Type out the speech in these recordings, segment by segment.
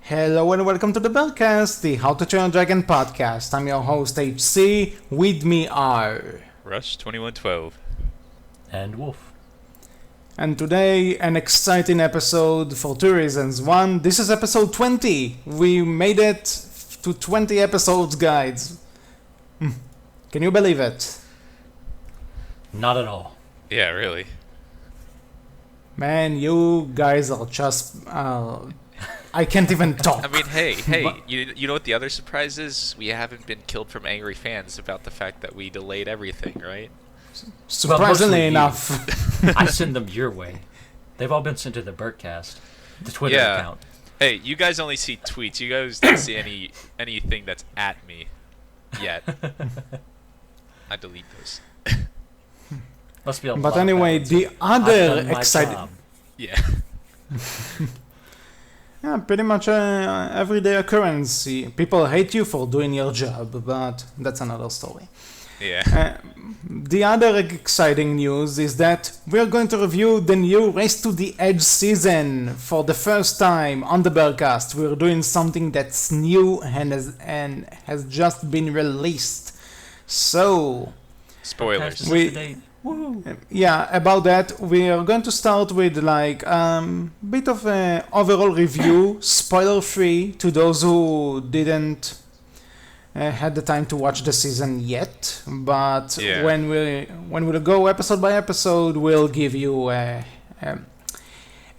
Hello and welcome to the Berkcast, the How to Train a Dragon podcast. I'm your host HC, with me are... Rush2112. And Wolf. And today, an exciting episode for two reasons. One, this is episode 20. We made it to 20 episodes, guys. Can you believe it? Not at all. Yeah, really. Man, you guys are just... I can't even talk. I mean, hey, you know what the other surprise is? We haven't been killed from angry fans about the fact that we delayed everything, right? Surprisingly enough. I send them your way. They've all been sent to the Berkcast, the Twitter account. Hey, you guys only see tweets. You guys don't see anything that's at me yet. I delete those. Must be a But lot anyway, of the other exciting... Yeah. Yeah, pretty much everyday occurrence. People hate you for doing your job, but that's another story. Yeah. The other exciting news is that we're going to review the new Race to the Edge season for the first time on the Berkcast. We're doing something that's new and has just been released. So, Spoilers. yeah, about that, we are going to start with like bit of an overall review, spoiler-free to those who didn't had the time to watch the season yet. But when we'll go episode by episode, we'll give you a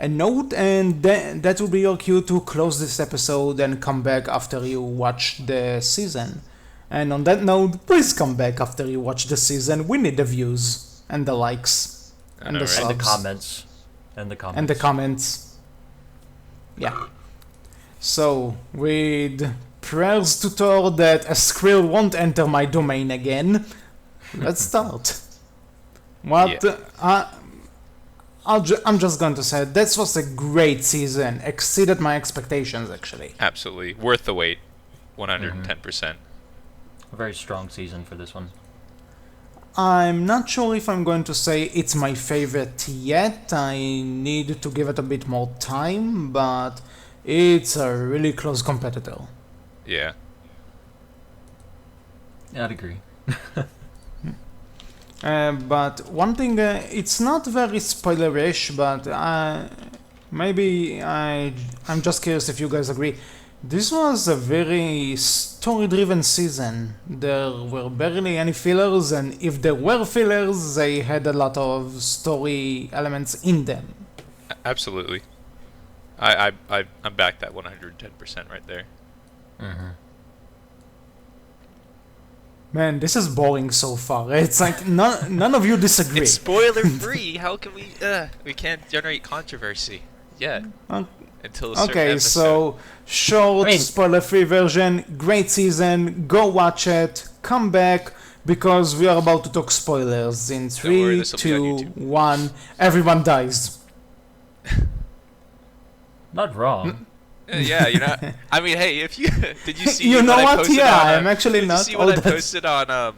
note, and that will be your cue to close this episode and come back after you watch the season. And on that note, please come back after you watch the season. We need the views and the likes and the subs. And the comments. And the comments. Yeah. So, with prayers to Thor that a skrill won't enter my domain again, let's start. I'm just going to say, this was a great season. Exceeded my expectations, actually. Absolutely. Worth the wait. 110%. A very strong season for this one. I'm not sure if I'm going to say it's my favorite yet. I need to give it a bit more time, but it's a really close competitor. Yeah. I'd agree. But one thing, it's not very spoilerish, but maybe I'm just curious if you guys agree. This was a very story-driven season. There were barely any fillers, and if there were fillers, they had a lot of story elements in them. Absolutely. I'm back that 110% right there. Mm-hmm. Man, this is boring so far. It's like none of you disagree. It's spoiler-free. How can we can't generate controversy yet. Until a certain episode. So short, spoiler-free version, great season, go watch it, come back, because we are about to talk spoilers. In 3, 2, 1, everyone dies. Not wrong. Yeah, you're not. I mean, hey, if you did you see? You know what? What? Yeah, I'm actually did not. Did you see what I posted on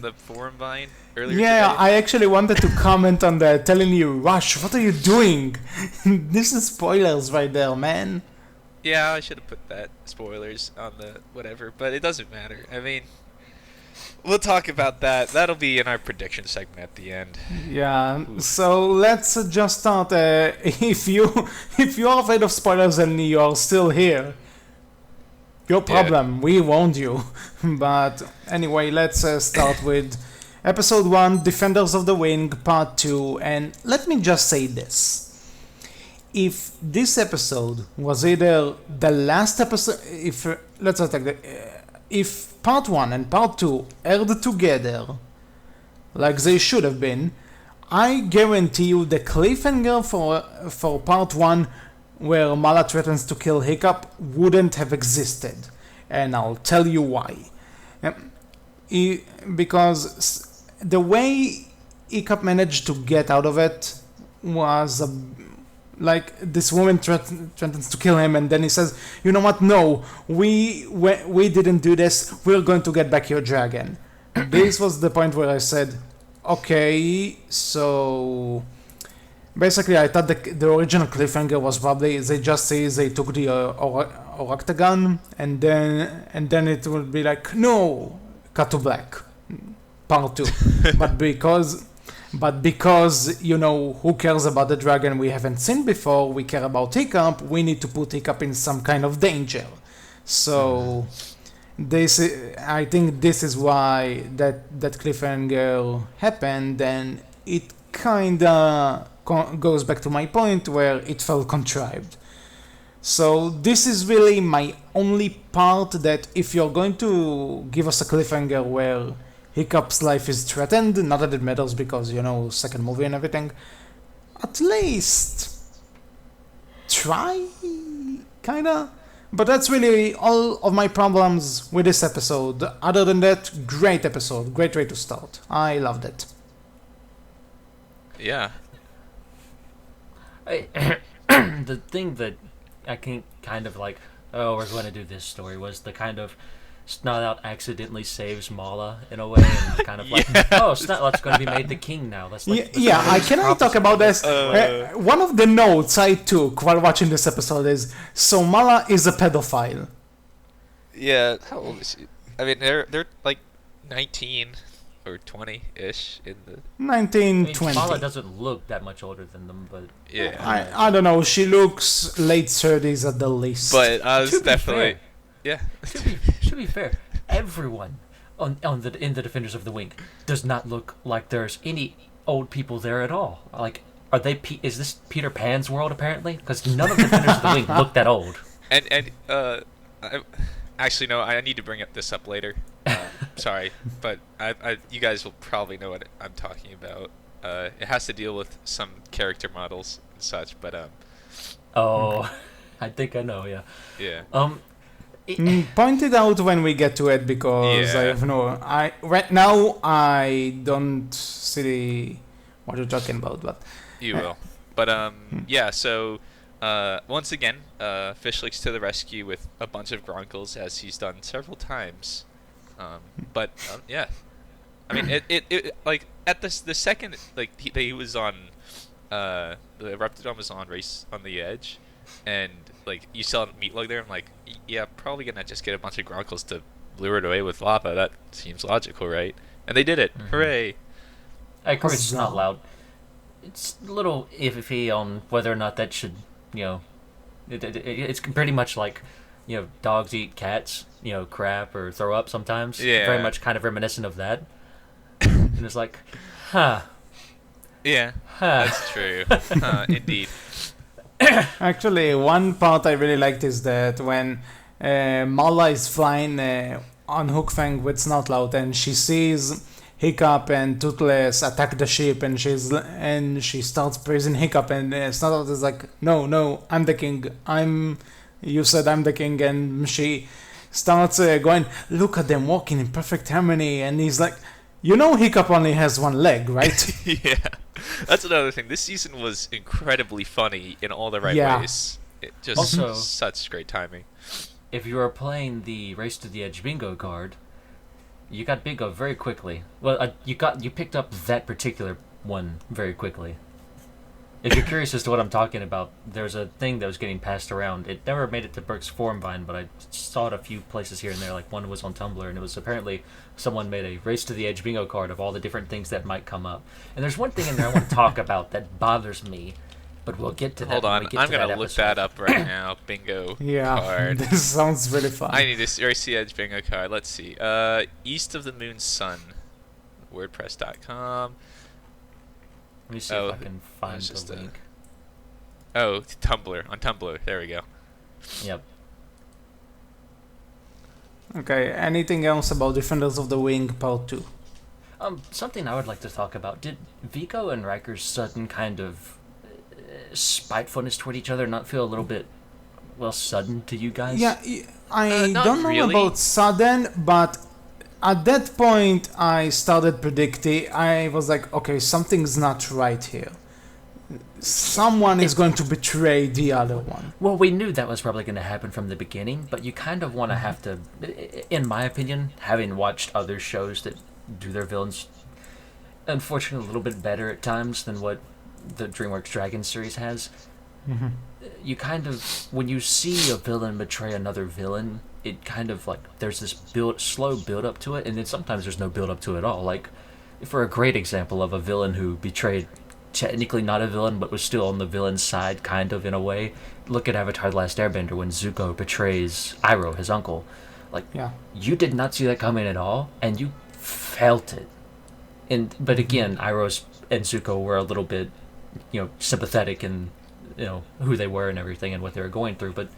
the forum vine earlier yeah, today? I actually wanted to comment on that, telling you, Rush, what are you doing? This is spoilers right there, man. Yeah, I should have put that spoilers on the whatever, but it doesn't matter. I mean, we'll talk about that. That'll be in our prediction segment at the end. Yeah. So let's just start. If you are afraid of spoilers and you are still here, your problem. Yeah. We warned you. But anyway, let's start with Episode 1, Defenders of the Wing, Part 2, and let me just say this. If this episode was either the last episode, if Part 1 and Part 2 aired together, like they should have been, I guarantee you the cliffhanger for Part 1, where Mala threatens to kill Hiccup, wouldn't have existed. And I'll tell you why. Because the way Hiccup managed to get out of it was like this woman threatens to kill him, and then he says, "You know what? No, we didn't do this. We're going to get back your dragon." This was the point where I said, "Okay, so Basically, I thought the original cliffhanger was probably they just say they took the Oractagon, and then it would be like, no, cut to black, part 2. but because who cares about the dragon we haven't seen before, we care about Hiccup, we need to put Hiccup in some kind of danger. So I think this is why that cliffhanger happened, and it kinda goes back to my point where it felt contrived. So this is really my only part that if you're going to give us a cliffhanger where Hiccup's life is threatened, not that it matters because, second movie and everything, at least try, kinda. But that's really all of my problems with this episode. Other than that, great episode, great way to start. I loved it. Yeah. The thing that I can kind of like, oh, we're going to do this story, was the kind of Snot-Out accidentally saves Mala in a way, and kind of like, oh, Snot-Out's going to be made the king now. That's like, I cannot talk about this. One of the notes I took while watching this episode is, so Mala is a pedophile. Yeah, how old is she? I mean, they're like 19 or 20-ish in the... 1920. Mala doesn't look that much older than them, but... Yeah. I don't know, she looks late 30s at the least. But I was definitely... Fair. Yeah. To be fair, everyone in the Defenders of the Wing does not look like there's any old people there at all. Like, is this Peter Pan's world, apparently? Because none of the Defenders of the Wing look that old. Actually, no, I need to bring this up later. Sorry, but you guys will probably know what I'm talking about. It has to deal with some character models and such, but Oh, I think I know. Yeah. Yeah. Point it out when we get to it, because I have right now I don't see what you're talking about, but you will. But yeah. So once again, Fish Licks to the rescue with a bunch of Gronkles, as he's done several times. But yeah, I mean it like at the second like he was on the Reptidon was on Race on the Edge, and like you saw Meatlug there, I'm like, yeah, probably gonna just get a bunch of Gronkles to lure it away with lava. That seems logical, right? And they did it. Mm-hmm. Hooray! I agree, it's not loud. It's a little iffy on whether or not that should, it's pretty much like, dogs eat cats, crap or throw up sometimes. Yeah. Very much kind of reminiscent of that. And it's like, huh. Yeah, that's true. Indeed. Actually, one part I really liked is that when Mala is flying on Hookfang with Snotlout, and she sees Hiccup and Toothless attack the ship, and she starts praising Hiccup, and Snotlout is like, no, I'm the king. You said I'm the king, and she starts going, look at them walking in perfect harmony, and he's like, Hiccup only has one leg, right? Yeah. That's another thing. This season was incredibly funny in all the right ways. It just also, such great timing. If you were playing the Race to the Edge bingo card, you got bingo very quickly. Well, you picked up that particular one very quickly. If you're curious as to what I'm talking about, there's a thing that was getting passed around. It never made it to Berk's forum vine, but I saw it a few places here and there. Like one was on Tumblr, and it was apparently someone made a Race to the Edge bingo card of all the different things that might come up. And there's one thing in there I want to talk about that bothers me, but we'll get to that. Hold on, I'm going to look that up right now. Bingo card. This sounds really fun. I need this Race to the Edge bingo card. Let's see. East of the Moon Sun. WordPress.com. Let me see if I can find the link. Tumblr. On Tumblr. There we go. Yep. Okay, anything else about Defenders of the Wing Part 2? Something I would like to talk about. Did Vico and Riker's sudden kind of spitefulness toward each other not feel a little bit, sudden to you guys? Yeah, I don't know really. about sudden, but at that point I started predicting. I was like, okay, something's not right here. Someone is going to betray the other one. Well, we knew that was probably going to happen from the beginning, but you kind of want to have to, in my opinion, having watched other shows that do their villains, unfortunately, a little bit better at times than what the DreamWorks Dragon series has. Mm-hmm. You kind of, when you see a villain betray another villain, it kind of like there's this slow build up to it, and then sometimes there's no build up to it at all. Like, for a great example of a villain who betrayed, technically not a villain, but was still on the villain's side, kind of in a way. Look at Avatar: The Last Airbender when Zuko betrays Iroh, his uncle. Like, Yeah. you did not see that coming at all, and you felt it. But again, Iroh and Zuko were a little bit, sympathetic in, who they were and everything and what they were going through. But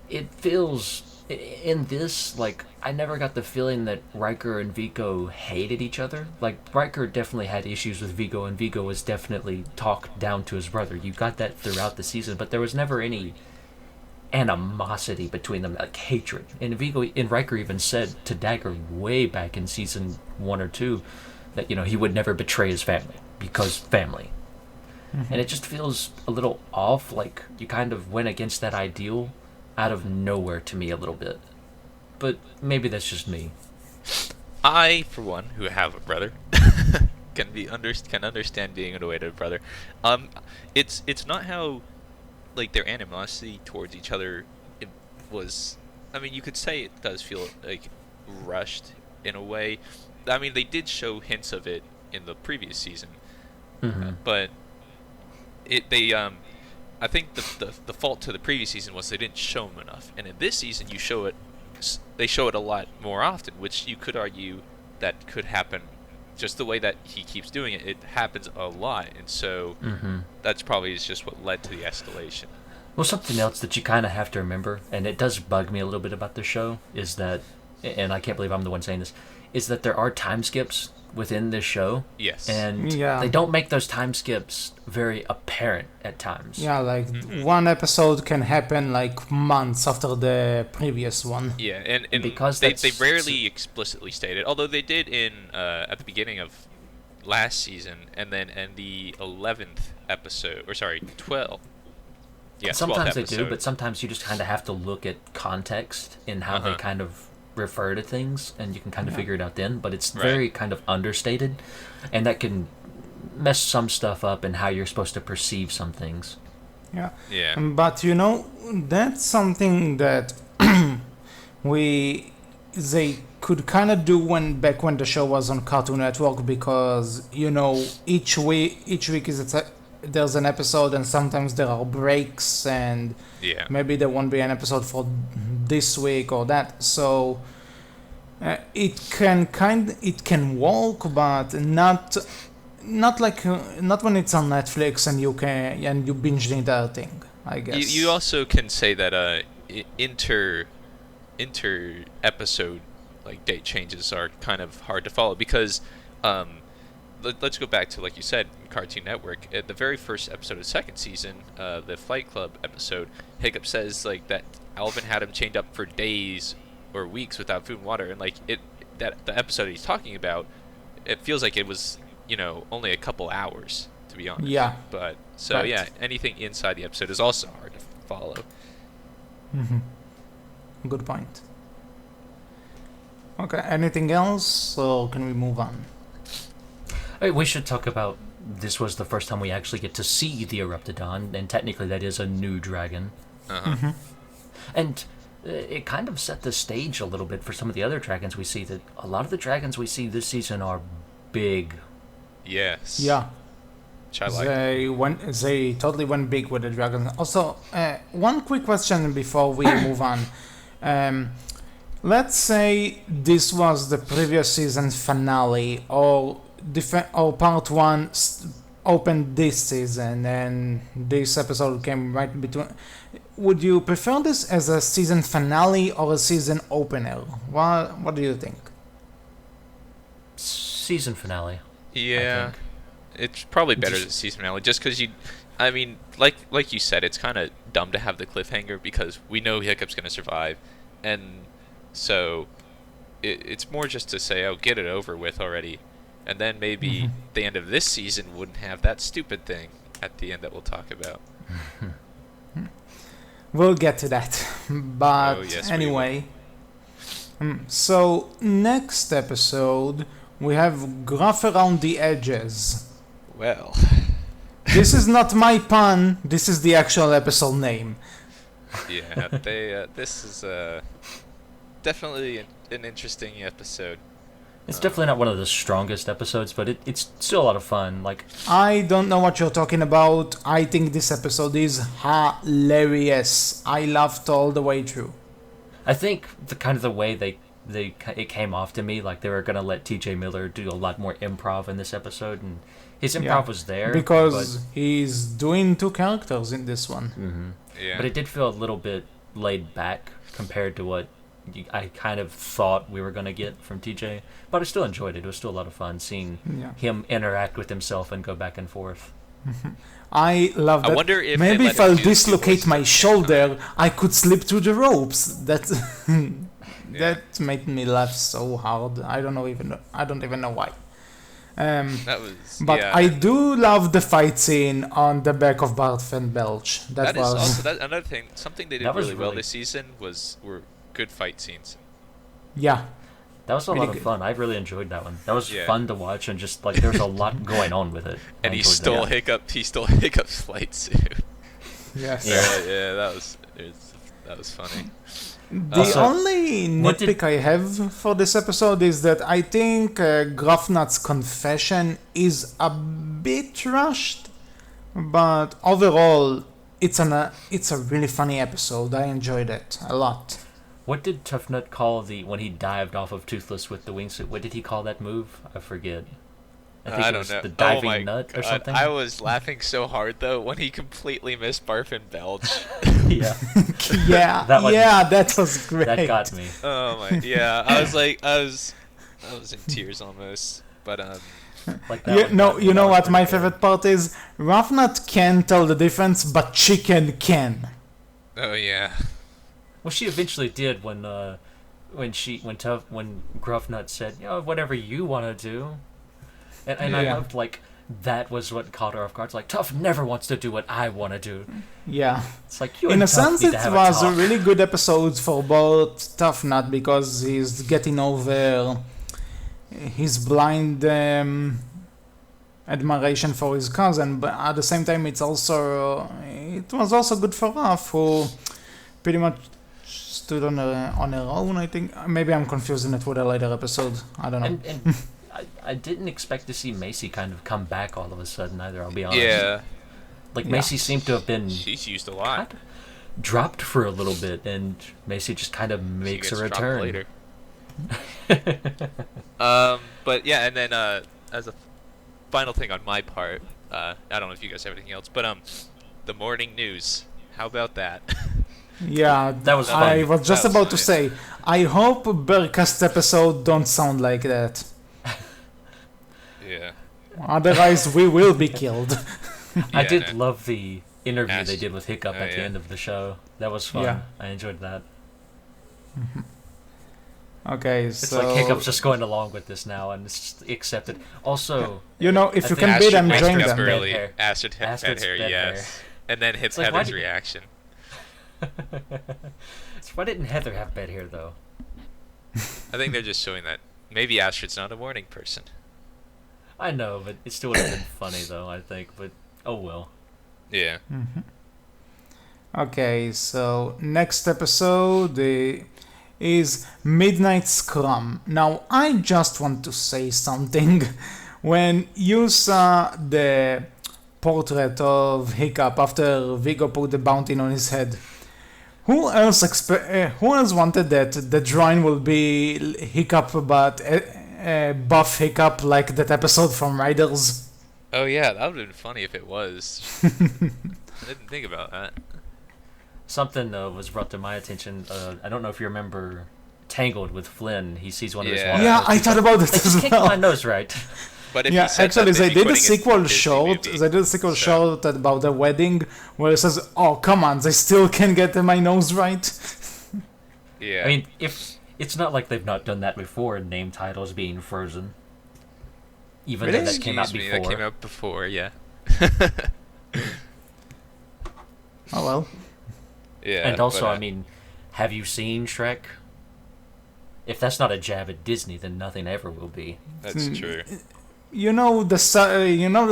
it feels in this, like, I never got the feeling that Riker and Vigo hated each other. Like, Riker definitely had issues with Vigo, and Vigo was definitely talked down to his brother. You got that throughout the season, but there was never any animosity between them, like hatred. And Riker even said to Dagger way back in season 1 or 2 that, he would never betray his family because family. And it just feels a little off, like you kind of went against that ideal out of nowhere to me a little bit. But maybe that's just me. I, for one, who have a brother, can understand being annoyed at a brother. It's not how, like, their animosity towards each other, it was. I mean, you could say it does feel like rushed in a way. I mean, they did show hints of it in the previous season, but I think the fault to the previous season was they didn't show them enough, and in this season they show it a lot more often, which you could argue that could happen. Just the way that he keeps doing it, it happens a lot, and so that's probably just what led to the escalation. Well, something else that you kind of have to remember, and it does bug me a little bit about the show, is that, and I can't believe I'm the one saying this, is that there are time skips within this show. Yes. And they don't make those time skips very apparent at times. Yeah, like one episode can happen like months after the previous one. Yeah, and because they rarely explicitly state it, although they did in at the beginning of last season, and then in the 11th episode, or sorry, 12. Yeah, sometimes they 12th do, episode. but sometimes you just kind of have to look at context in how they kind of refer to things, and you can kind of figure it out then. But it's very kind of understated, and that can mess some stuff up in how you're supposed to perceive some things. Yeah. Yeah. But that's something that they could kind of do back when the show was on Cartoon Network, because each week there's an episode, and sometimes there are breaks, and maybe there won't be an episode for this week or that. So it can work, but not when it's on Netflix and you binge the entire thing, I guess. You also can say that inter episode like date changes are kind of hard to follow, because let's go back to, like you said, Cartoon Network. At the very first episode of the second season, the Fight Club episode, Hiccup says like that Alvin had him chained up for days or weeks without food and water, and like the episode he's talking about, it feels like it was only a couple hours, to be honest. Yeah. But so anything inside the episode is also hard to follow. Good point. Okay, anything else, or can we move on? We should talk about, this was the first time we actually get to see the Eruptodon, and technically that is a new dragon. And it kind of set the stage a little bit for some of the other dragons we see. That a lot of the dragons we see this season are big. Yes. Yeah. Which I like. They totally went big with the dragon. Also, one quick question before we move on. Let's say this was the previous season's finale, or part one opened this season, and this episode came right between. Would you prefer this as a season finale or a season opener? What do you think? Season finale. Yeah, it's probably better than season finale, just because I mean, like you said, it's kind of dumb to have the cliffhanger because we know Hiccup's gonna survive, and so it's more just to say, oh, get it over with already, and then maybe the end of this season wouldn't have that stupid thing at the end that we'll talk about. We'll get to that, but yes, anyway. So next episode we have Gruff Around the Edges. Well, This is not my pun. This is the actual episode name. Yeah, this is definitely an interesting episode. It's definitely not one of the strongest episodes, but it's still a lot of fun. Like, I don't know what you're talking about. I think this episode is hilarious. I laughed all the way through. I think the way it came off to me like they were gonna let T.J. Miller do a lot more improv in this episode, and his improv was there because he's doing two characters in this one. Mm-hmm. Yeah. But it did feel a little bit laid back compared to what I kind of thought we were gonna get from TJ. But I still enjoyed it. It was still a lot of fun seeing him interact with himself and go back and forth. I love that. I wonder if maybe if I'll dislocate my shoulder, time. I could slip through the ropes. That made me laugh so hard. I don't even know why. I do love the fight scene on the back of Bart Van Belch. That was also another thing. Something they did really well this season were good fight scenes. Yeah. That was a lot of fun. I really enjoyed that one. That was fun to watch, and just like there was a lot going on with it. And he stole Hiccup's flight suit. Yes. Yeah, that was funny. The only nitpick I have for this episode is that I think Grufnut's confession is a bit rushed, but overall, it's a really funny episode. I enjoyed it a lot. What did Tough Nut call when he dived off of Toothless with the wingsuit? What did he call that move? I forget. I think it was the diving nut or something. I was laughing so hard though when he completely missed Barf and Belch. Yeah. That was great. That got me. Oh my, yeah. I was in tears almost. But like you know what my favorite part is? Grufnut can't tell the difference, but Chicken can. Oh yeah. Well, she eventually did when Grufnut said, whatever you want to do. And I loved, like, that was what caught her off guard. It's like, Tough never wants to do what I want to do. Yeah. It's like, in a sense, it was a really good episode for both Tough Nut because he's getting over his blind admiration for his cousin, but at the same time, it was also good for Ruff, who pretty much stood on her own, I think. Maybe I'm confusing it with a later episode. I don't know. And I didn't expect to see Macy kind of come back all of a sudden either, I'll be honest. Yeah. Like, Macy seemed to have been... She's used a lot. Kind of dropped for a little bit, and Macy just kind of makes a return. Later. But yeah, and then as a final thing on my part, I don't know if you guys have anything else, but the morning news. How about that? Yeah, that was fun. I was just about to say, I hope Berkcast episode don't sound like that. Yeah. Otherwise, we will be killed. I did love the interview they did with Hiccup at the end of the show. That was fun. Yeah. I enjoyed that. Okay, it's like Hiccup's just going along with this now, and it's just accepted. Also, if you can beat them, join them. Astrid had bad hair, yes. And then hits Heather's reaction. Why didn't Heather have bad hair, though? I think they're just showing that maybe Astrid's not a morning person. I know, but it still would have been funny, though, I think. But, oh well. Yeah. Mm-hmm. Okay, so next episode is Midnight Scrum. Now, I just want to say something. When you saw the portrait of Hiccup after Viggo put the bounty on his head, who else wanted that the drawing will be Hiccup, but buff Hiccup like that episode from Riders? Oh yeah, that would have been funny if it was. I didn't think about that. Something was brought to my attention. I don't know if you remember Tangled with Flynn. He sees one of his water. Yeah, I thought about it as well. Kick my nose right. But if actually, they did a sequel short. They did a sequel short about the wedding where it says, "Oh, come on, they still can't get my nose right." Yeah. I mean, if it's not like they've not done that before, name titles being frozen. Even though that came out before. That came out before, yeah. Oh well. Yeah. And also, I mean, have you seen Shrek? If that's not a jab at Disney, then nothing ever will be. That's true. the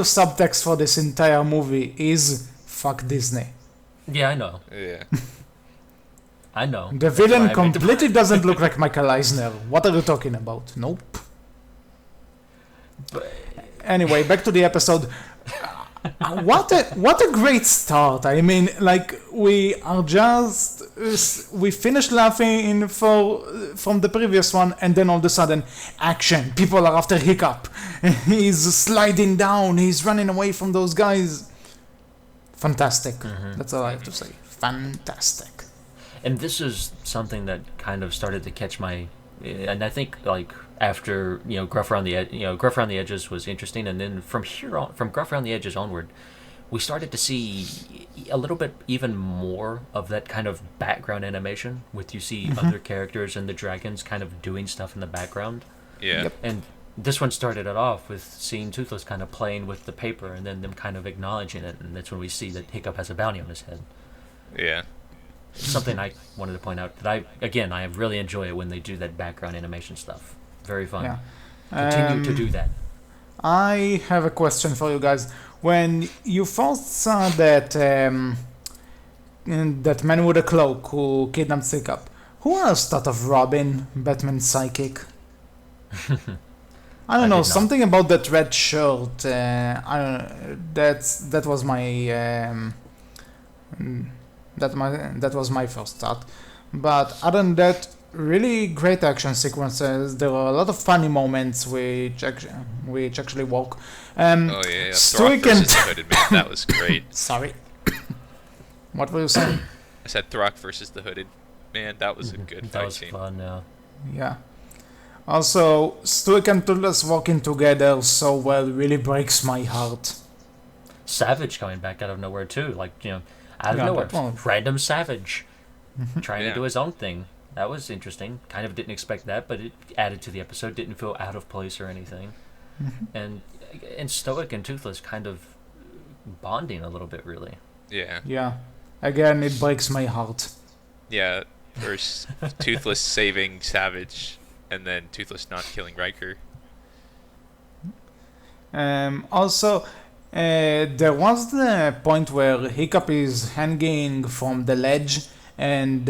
subtext for this entire movie is fuck Disney. Yeah, I know. Yeah. I know. The That's why I villain made the completely doesn't look like Michael Eisner. What are you talking about? Nope. But- Anyway, back to the episode. What a great start. I mean, like, we finished laughing from the previous one, and then all of a sudden, action. People are after Hiccup. He's sliding down. He's running away from those guys. Fantastic. That's all I have to say. Fantastic. And this is something that kind of started to catch my, and I think like after Gruff Around the Gruff Around the Edges was interesting, and then from Gruff Around the Edges onward, we started to see a little bit even more of that kind of background animation, with you see other characters and the dragons kind of doing stuff in the background. Yeah. Yep. And this one started it off with seeing Toothless kind of playing with the paper, and then them kind of acknowledging it, and that's when we see that Hiccup has a bounty on his head. Yeah. Something I wanted to point out that I really enjoy it when they do that background animation stuff. Very fun. Yeah. Continue to do that. I have a question for you guys. When you first saw that that man with a cloak who kidnapped Hiccup, who else thought of Robin, Batman's psychic? I don't I know, did not. something about that red shirt. I don't know. That was my that was my first thought. But other than that, really great action sequences. There were a lot of funny moments which actually work. Oh yeah. Stoic Throck versus and the Hooded Man. That was great. sorry. What were you saying? I said Throck versus the Hooded Man. That was a good That fight was scene. fun. Yeah. Also, Stoic and Toothless working together so well really breaks my heart. Savage coming back out of nowhere too, like out of Yeah, nowhere, that one. random Savage trying Yeah. to do his own thing. That was interesting. Kind of didn't expect that, but it added to the episode. Didn't feel out of place or anything. And Stoic and Toothless kind of bonding a little bit, really. Yeah. Yeah. Again, it breaks my heart. Yeah. First, Toothless saving Savage, and then Toothless not killing Riker. Also, there was the point where Hiccup is hanging from the ledge and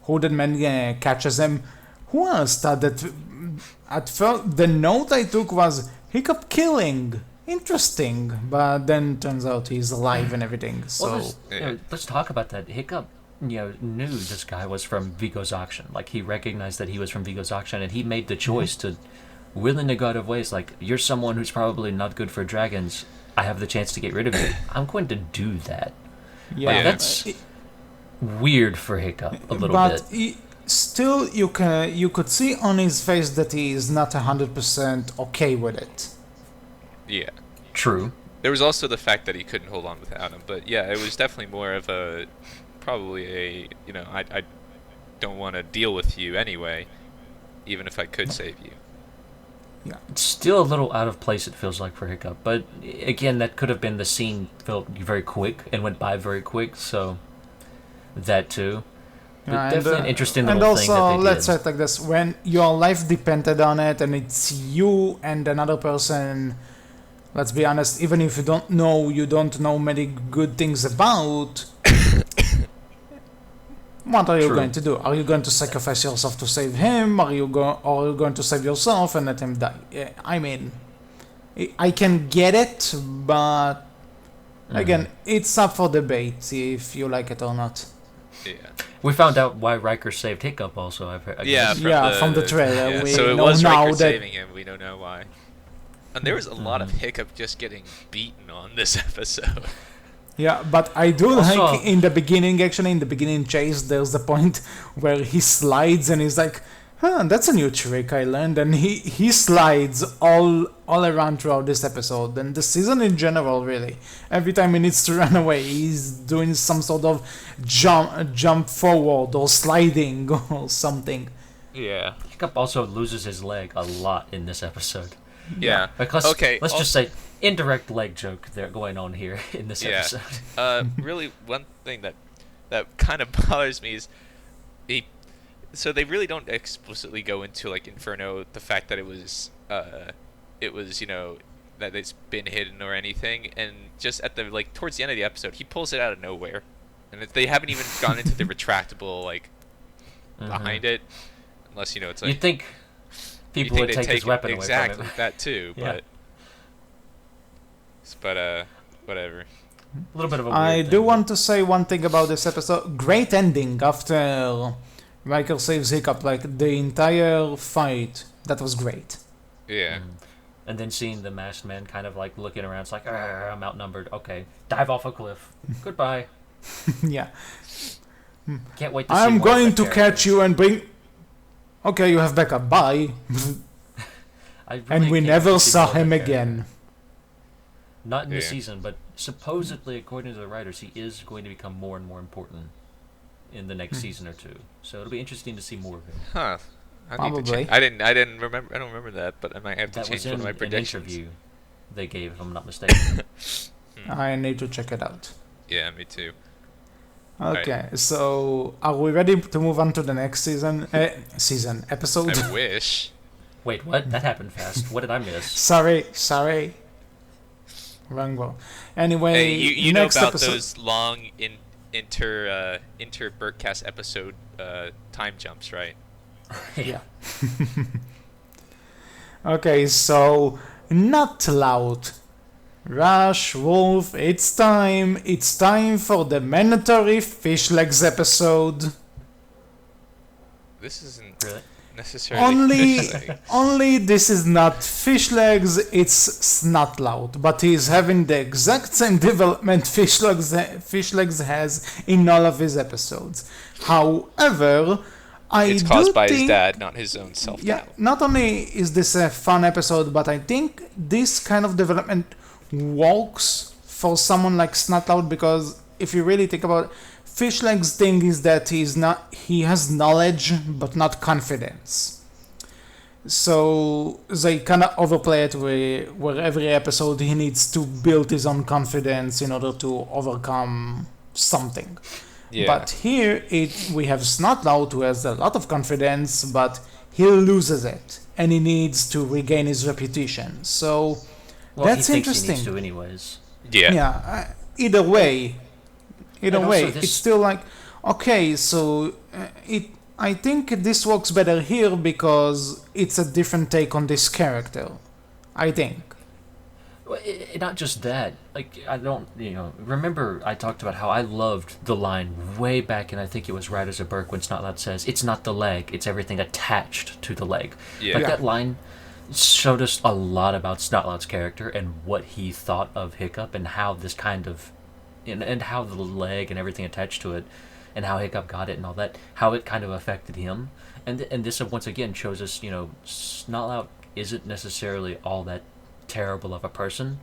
Hooded Man catches him. Who else thought that? At first, the note I took was Hiccup killing. Interesting, but then turns out he's alive and everything. So Well, let's talk about that. Hiccup, knew this guy was from Vigo's auction. Like, he recognized that he was from Vigo's auction, and he made the choice to, willing to go out of ways. Like, you're someone who's probably not good for dragons. I have the chance to get rid of you. I'm going to do that. yeah, Like, that's weird for Hiccup a little but bit. still, you could see on his face that he is not 100% okay with it. Yeah. True. There was also the fact that he couldn't hold on without him, but yeah, it was definitely more of a, probably a, I don't want to deal with you anyway, even if I could save you. It's still a little out of place, it feels like, for Hiccup. But again, that could have been the scene felt very quick and went by very quick, so that too. But Yeah, definitely an interesting and little thing that also, they let's did. say it like this: when your life depended on it, and it's you and another person. Let's be honest. Even if you don't know many good things about. What are you True. going to do? Are you going to sacrifice yourself to save him? Or are you going to save yourself and let him die? Yeah, I mean, I can get it, but again, it's up for debate if you like it or not. Yeah. We found out why Riker saved Hiccup also. I've heard, I Yeah, guess. from the trailer, Yeah, we so it know was now Riker that- saving him. We don't know why. And there was a lot of Hiccup just getting beaten on this episode. Yeah, but I do Also- like in the beginning chase, there's the point where he slides and he's like, that's a new trick I learned, and he slides all around throughout this episode and the season in general, really. Every time he needs to run away, he's doing some sort of jump forward or sliding or something. Yeah. Hiccup also loses his leg a lot in this episode. Yeah. Because Okay. let's just say indirect leg joke there going on here in this Yeah. episode. Really, one thing that kind of bothers me is so they really don't explicitly go into like Inferno the fact that it was it was, that it's been hidden or anything. And just at the towards the end of the episode, he pulls it out of nowhere, and they haven't even gone into the retractable behind it, unless it's like You'd think people would take his weapon away from him. Exactly, that too. Yeah. But whatever. A little bit of a weird I thing, do but- want to say one thing about this episode. Great ending after Riker saves Hiccup. Like, the entire fight, that was great. Yeah. And then seeing the masked man kind of like looking around, it's like, I'm outnumbered. Okay, dive off a cliff. Goodbye. Yeah. Can't wait to see I'm more of going that to character. catch you and bring... Okay, you have backup. Bye. I really And we can't never wait to see saw more of that him character. again. Not in this Yeah. season, but supposedly, according to the writers, he is going to become more and more important in the next season or two. So it'll be interesting to see more of him. Huh. I need to Probably. check. I don't remember that, but I might have to That change was one in of my an predictions. interview they gave, if I'm not mistaken. I need to check it out. Yeah, me too. Okay, so are we ready to move on to the next season? Episode? I wish. Wait, what? That happened fast. What did I miss? Sorry. Wrong one. Anyway, Hey, you know next about episode. those long inter Berkcast episode time jumps, right? Yeah. Okay, so not loud. Rush, Wolf, it's time. It's time for the mandatory fish legs episode. This isn't Really? necessarily fish legs. Only this is not fish legs, it's snot loud, but he's having the exact same development fish legs has in all of his episodes. However, It's I caused do by think, his dad, not his own self-doubt. Yeah, not only is this a fun episode, but I think this kind of development works for someone like Snotloud, because if you really think about it, Fishleg's thing is that he has knowledge but not confidence. So they kind of overplay it where every episode he needs to build his own confidence in order to overcome something. Yeah. But here we have Snotlout, who has a lot of confidence, but he loses it, and he needs to regain his reputation. So Well, that's he thinks interesting. he needs to anyways. Yeah. Either way, And also it's this- still like, okay, so I think this works better here because it's a different take on this character. I think. Well, not just that. Like, I don't, remember I talked about how I loved the line way back in, I think it was Riders of Berk, when Snotlout says, "It's not the leg, it's everything attached to the leg." Yeah. Like, Yeah. that line showed us a lot about Snotlout's character and what he thought of Hiccup and how this kind of, and how the leg and everything attached to it, and how Hiccup got it and all that, how it kind of affected him. And this once again shows us, Snotlout isn't necessarily all that terrible of a person.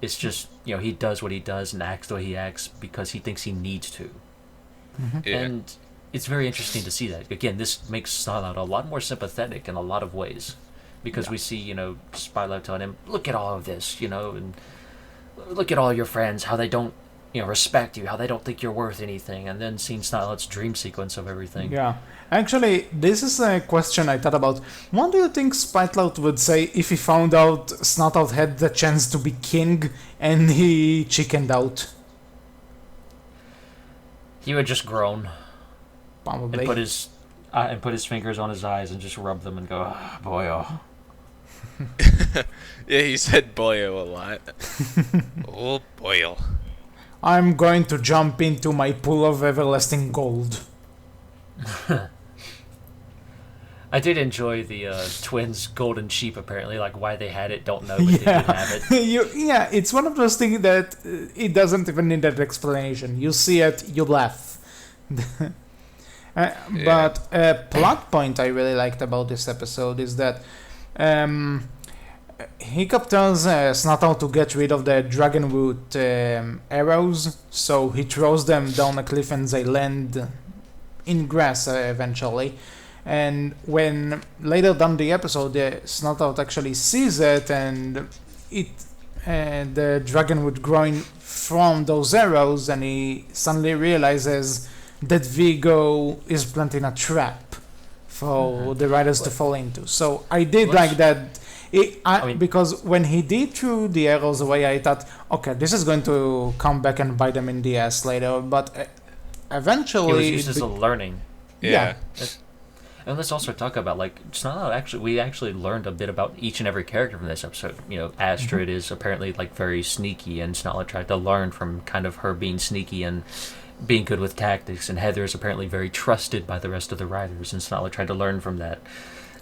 It's just, he does what he does and acts the way he acts because he thinks he needs to. Yeah. And it's very interesting to see that. Again, this makes Snotlout a lot more sympathetic in a lot of ways. Because we see, Spylout telling him, look at all of this, and look at all your friends, how they don't, respect you, how they don't think you're worth anything. And then seeing Snotlout's dream sequence of everything. Yeah. Actually, this is a question I thought about. What do you think Spitlout would say if he found out Snotout had the chance to be king and he chickened out? He would just groan Probably. and put his fingers on his eyes and just rub them and go, oh, boy, oh. Yeah, he said boyo a lot. Oh, boyo. I'm going to jump into my pool of everlasting gold. I did enjoy the twins' golden sheep, apparently. Like, why they had it, don't know, but they did have it. It's one of those things that it doesn't even need that explanation. You see it, you laugh. But a plot point I really liked about this episode is that Hiccup tells Snotout to get rid of the dragonwood arrows, so he throws them down a cliff and they land in grass eventually. And when later down the episode, Snotout actually sees it, and the dragonwood growing from those arrows, and he suddenly realizes that Vigo is planting a trap for the riders to fall into. So I did like that. Because when he did throw the arrows away, I thought, okay, this is going to come back and bite them in the ass later. But eventually, It was used as a learning. yeah. And let's also talk about, like, we actually learned a bit about each and every character from this episode. You know, Astrid is apparently, like, very sneaky, and Snotla tried to learn from kind of her being sneaky and being good with tactics, and Heather is apparently very trusted by the rest of the riders, and Snotla tried to learn from that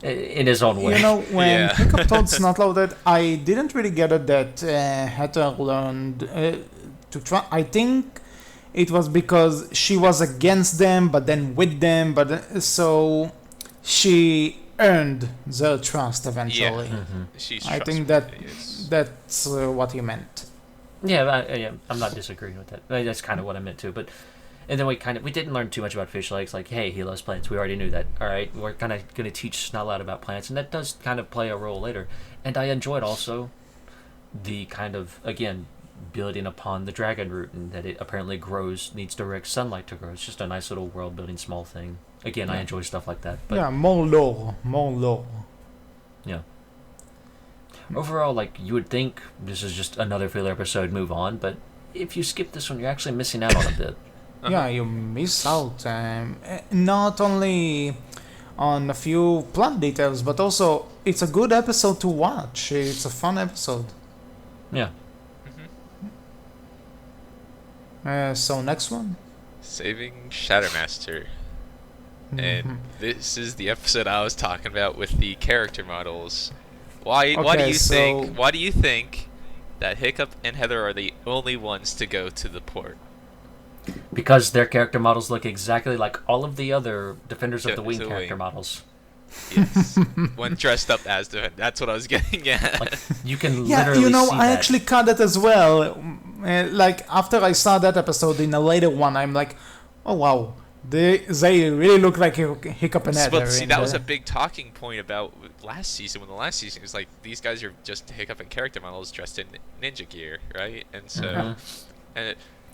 in his own way. You know, when Hiccup told Snotla that, I didn't really get it that Heather learned to try. I think it was because she was against them, but then with them, so she earned their trust eventually. Yeah. She's I think trustworthy, yes. that's what he meant. Yeah, I'm not disagreeing with that. That's kind of what I meant too. But and then we didn't learn too much about fish legs. Like, hey, he loves plants. We already knew that. All right, we're kind of going to teach Snotla about plants, and that does kind of play a role later. And I enjoyed also the kind of, again, building upon the dragon root, and that it apparently needs direct sunlight to grow. It's just a nice little world building small thing. Again, I enjoy stuff like that. But Yeah, more lore. yeah. Overall, like, you would think this is just another filler episode, move on, but if you skip this one, you're actually missing out on a bit. Yeah, you miss out. Not only on a few plot details, but also it's a good episode to watch. It's a fun episode. Yeah. So next one. Saving Shattermaster. And this is the episode I was talking about with the character models. Why do you think that Hiccup and Heather are the only ones to go to the port? Because their character models look exactly like all of the other Defenders of the Wing character models. Yes. When dressed up as Defender. That's what I was getting at. Like, you can Yeah, literally you know, see I that. actually caught it as well. Like, after I saw that episode in a later one, I'm like, oh wow, they really look like Hiccup and Heather. But see, that was a big talking point about last season, when the last season was like, these guys are just Hiccup and character models dressed in ninja gear, right? And so,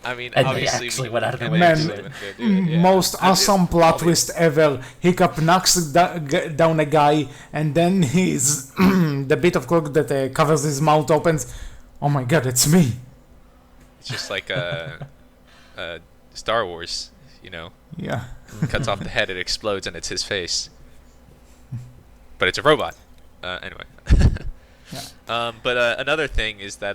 I mean, And obviously, they actually went out of their and way they to actually do it. went to do it, yeah. Most awesome plot twist ever. Hiccup knocks down a guy, and then he's the bit of cloak that covers his mouth opens. Oh my god, it's me. It's just like Star Wars, you know. Yeah. Cuts off the head, it explodes, and it's his face. But it's a robot. Anyway. But another thing is that,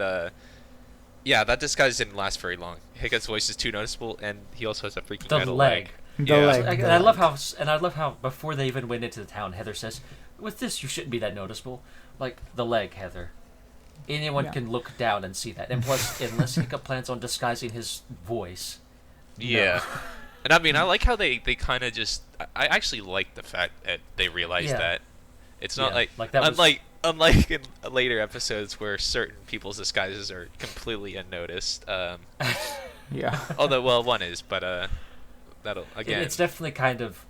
that disguise didn't last very long. Hiccup's voice is too noticeable, and he also has a freaking metal leg. The leg. And I love how before they even went into the town, Heather says, "With this, you shouldn't be that noticeable." Like, the leg, Heather. Anyone can look down and see that. And plus, unless Hiccup plans on disguising his voice. Yeah. No. And I mean, I like how they kind of just... I actually like the fact that they realized that. It's not like that was... Unlike in later episodes where certain people's disguises are completely unnoticed. Yeah. Although, well, one is, but that'll again. It's definitely kind of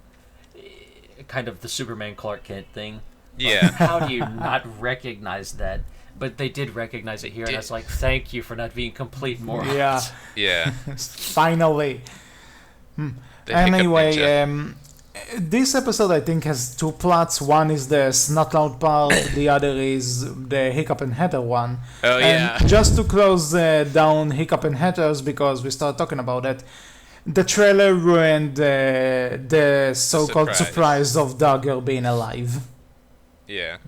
the Superman Clark Kent thing. Yeah. Like, how do you not recognize that? But they did recognize it here, and I was like, thank you for not being complete morons. Yeah. Yeah. Finally. The Hiccup Anyway, ninja. this episode I think has two plots. One is the Snot Loud part, the other is the Hiccup and Heather one. Oh, yeah. And just to close down Hiccup and Heather's, because we started talking about that, the trailer ruined the so-called surprise of Dagger being alive. Yeah.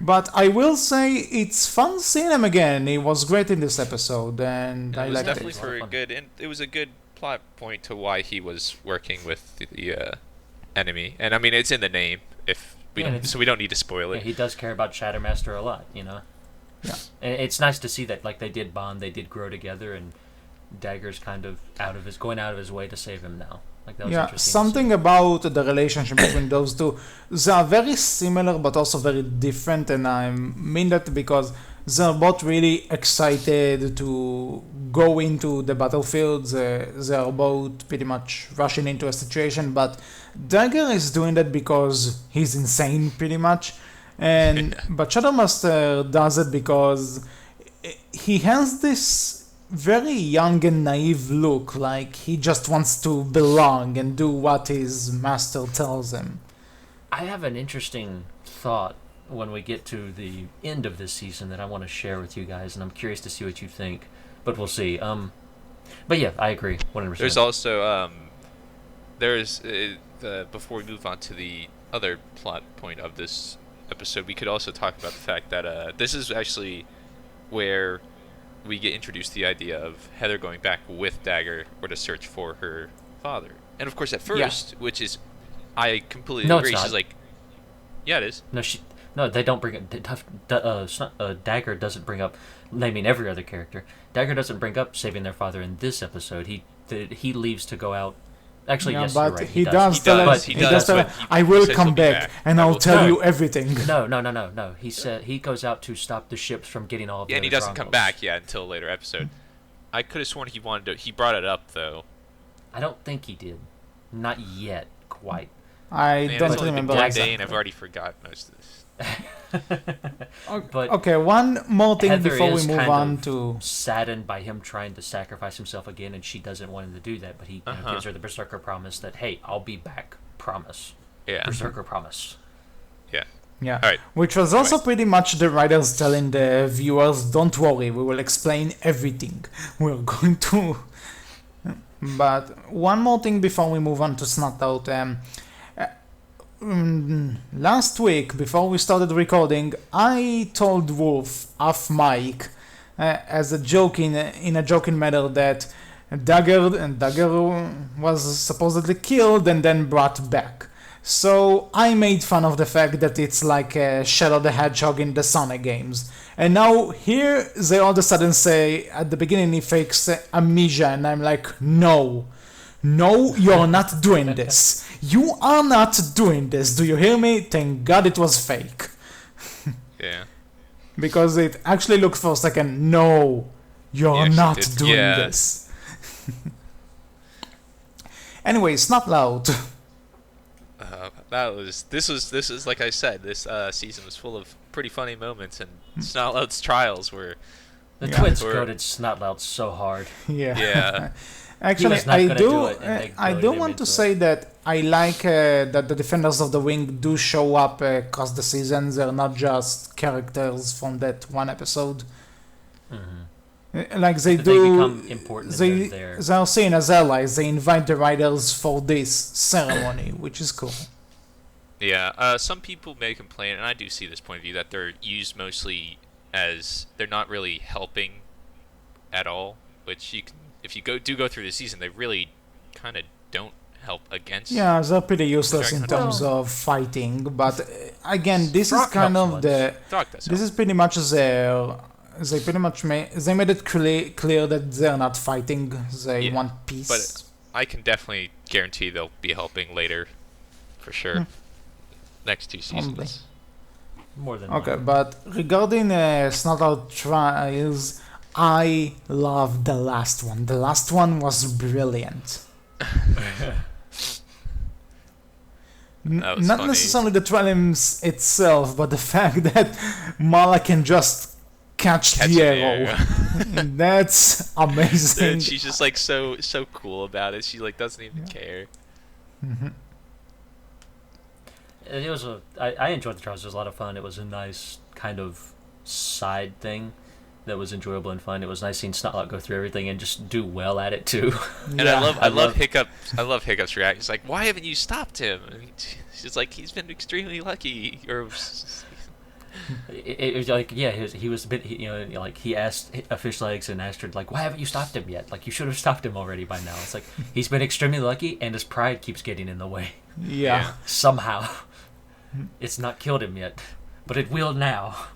But I will say it's fun seeing him again. He was great in this episode, and I It was liked definitely it. for a good, and it was a good plot point to why he was working with the enemy. And I mean, it's in the name. We don't need to spoil Yeah, it. he does care about Shattermaster a lot, you know? Yeah. And it's nice to see that, like, they did bond, they did grow together, and Dagger's kind of going out of his way to save him now. Like, that was interesting to see. Something about the relationship between those two. They are very similar, but also very different, and I mean that because they're both really excited to go into the battlefields. They're both pretty much rushing into a situation, but Dagger is doing that because he's insane, pretty much. But Shadowmaster does it because he has this very young and naive look, like he just wants to belong and do what his master tells him. I have an interesting thought when we get to the end of this season that I want to share with you guys, and I'm curious to see what you think. But we'll see. But yeah, I agree 100%. There's also before we move on to the other plot point of this episode, we could also talk about the fact that this is actually where we get introduced to the idea of Heather going back with Dagger or to search for her father. And of course, at first, which is, I completely agree. She's like, yeah, it is. No, they don't bring it. Dagger doesn't bring up naming every other character. Dagger doesn't bring up saving their father in this episode. He leaves to go out. Actually, yes, but you're right. He does tell her, I will come back and I'll tell you everything. No. He said he goes out to stop the ships from getting all of the and he doesn't come Grongos. back until a later episode. I could have sworn he brought it up though. I don't think he did. Not yet, quite. I don't it's only remember been one exactly. day and I've already forgot most of this. But okay, one more thing Heather before we is move kind on of to... saddened by him trying to sacrifice himself again, and she doesn't want him to do that, but he gives her the Berserker promise that, hey, I'll be back. Promise. Yeah. Berserker promise. Yeah. Yeah, All right. which was also pretty much the writers telling the viewers, don't worry, we will explain everything. We're going to... But one more thing before we move on to Snot Out. Last week, before we started recording, I told Wolf off mic, as a joke in a joking manner, that Dagger was supposedly killed and then brought back. So I made fun of the fact that it's like Shadow the Hedgehog in the Sonic games. And now here they all of a sudden say, at the beginning he fakes amnesia, and I'm like, no, you're not doing this. You are not doing this. Do you hear me? Thank God it was fake. Yeah. Because it actually looked for a second, no, you're not doing this. Anyway, Snot Loud. This is like I said, this season was full of pretty funny moments, and Snotlout's trials were... The twins goaded Snotlout so hard. Yeah. Actually, I do want to say that I like that the Defenders of the Wing do show up across the seasons. They're not just characters from that one episode. Like they become important. They are seen as allies. They invite the writers for this ceremony, which is cool. Yeah, some people may complain, and I do see this point of view, that they're used mostly as they're not really helping at all. Which you can, if you go through the season, they really kind of don't help against. Yeah, they're pretty useless in terms of fighting. But again, this is kind of the. This is pretty much their. They pretty much they made it clear that they're not fighting. They want peace. But I can definitely guarantee they'll be helping later, for sure. Next 2 seasons. More than okay, one. but regarding Snot Out Trials, I loved the last one. The last one was brilliant. Not funny. necessarily the trials itself, but the fact that Mala can just catch the arrow. That's amazing. And she's just like so cool about it. She like doesn't even care. It was I enjoyed the trials. It was a lot of fun. It was a nice kind of side thing that was enjoyable and fun. It was nice seeing Snotlout go through everything and just do well at it too. And I love Hiccup. I love Hiccup's reaction. He's like, "Why haven't you stopped him?" And she's like, "He's been extremely lucky." Or it was like, yeah, he was a bit, like he asked Fish Legs and asked her, like, why haven't you stopped him yet? Like, you should have stopped him already by now. It's like, he's been extremely lucky and his pride keeps getting in the way. Yeah. Somehow. It's not killed him yet, but it will now.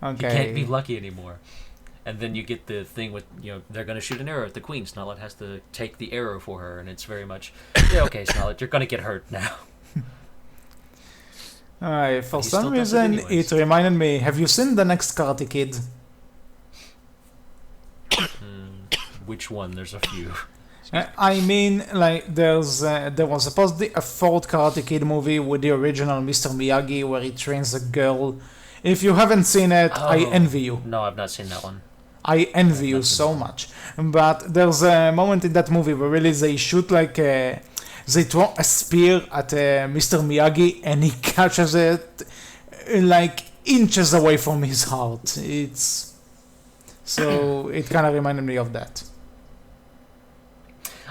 Okay. He can't be lucky anymore. And then you get the thing with, they're going to shoot an arrow at the queen. Snotlout has to take the arrow for her, and it's very much, yeah, okay, Snotlout, you're going to get hurt now. Alright, for some reason it reminded me, have you seen the next Karate Kid? Which one? There's a few. I mean, like, there was supposedly a fourth Karate Kid movie with the original Mr. Miyagi where he trains a girl. If you haven't seen it, I envy you. No, I've not seen that one. I envy you so much. But there's a moment in that movie where really they shoot like they throw a spear at Mr. Miyagi and he catches it like inches away from his heart. So it kind of reminded me of that.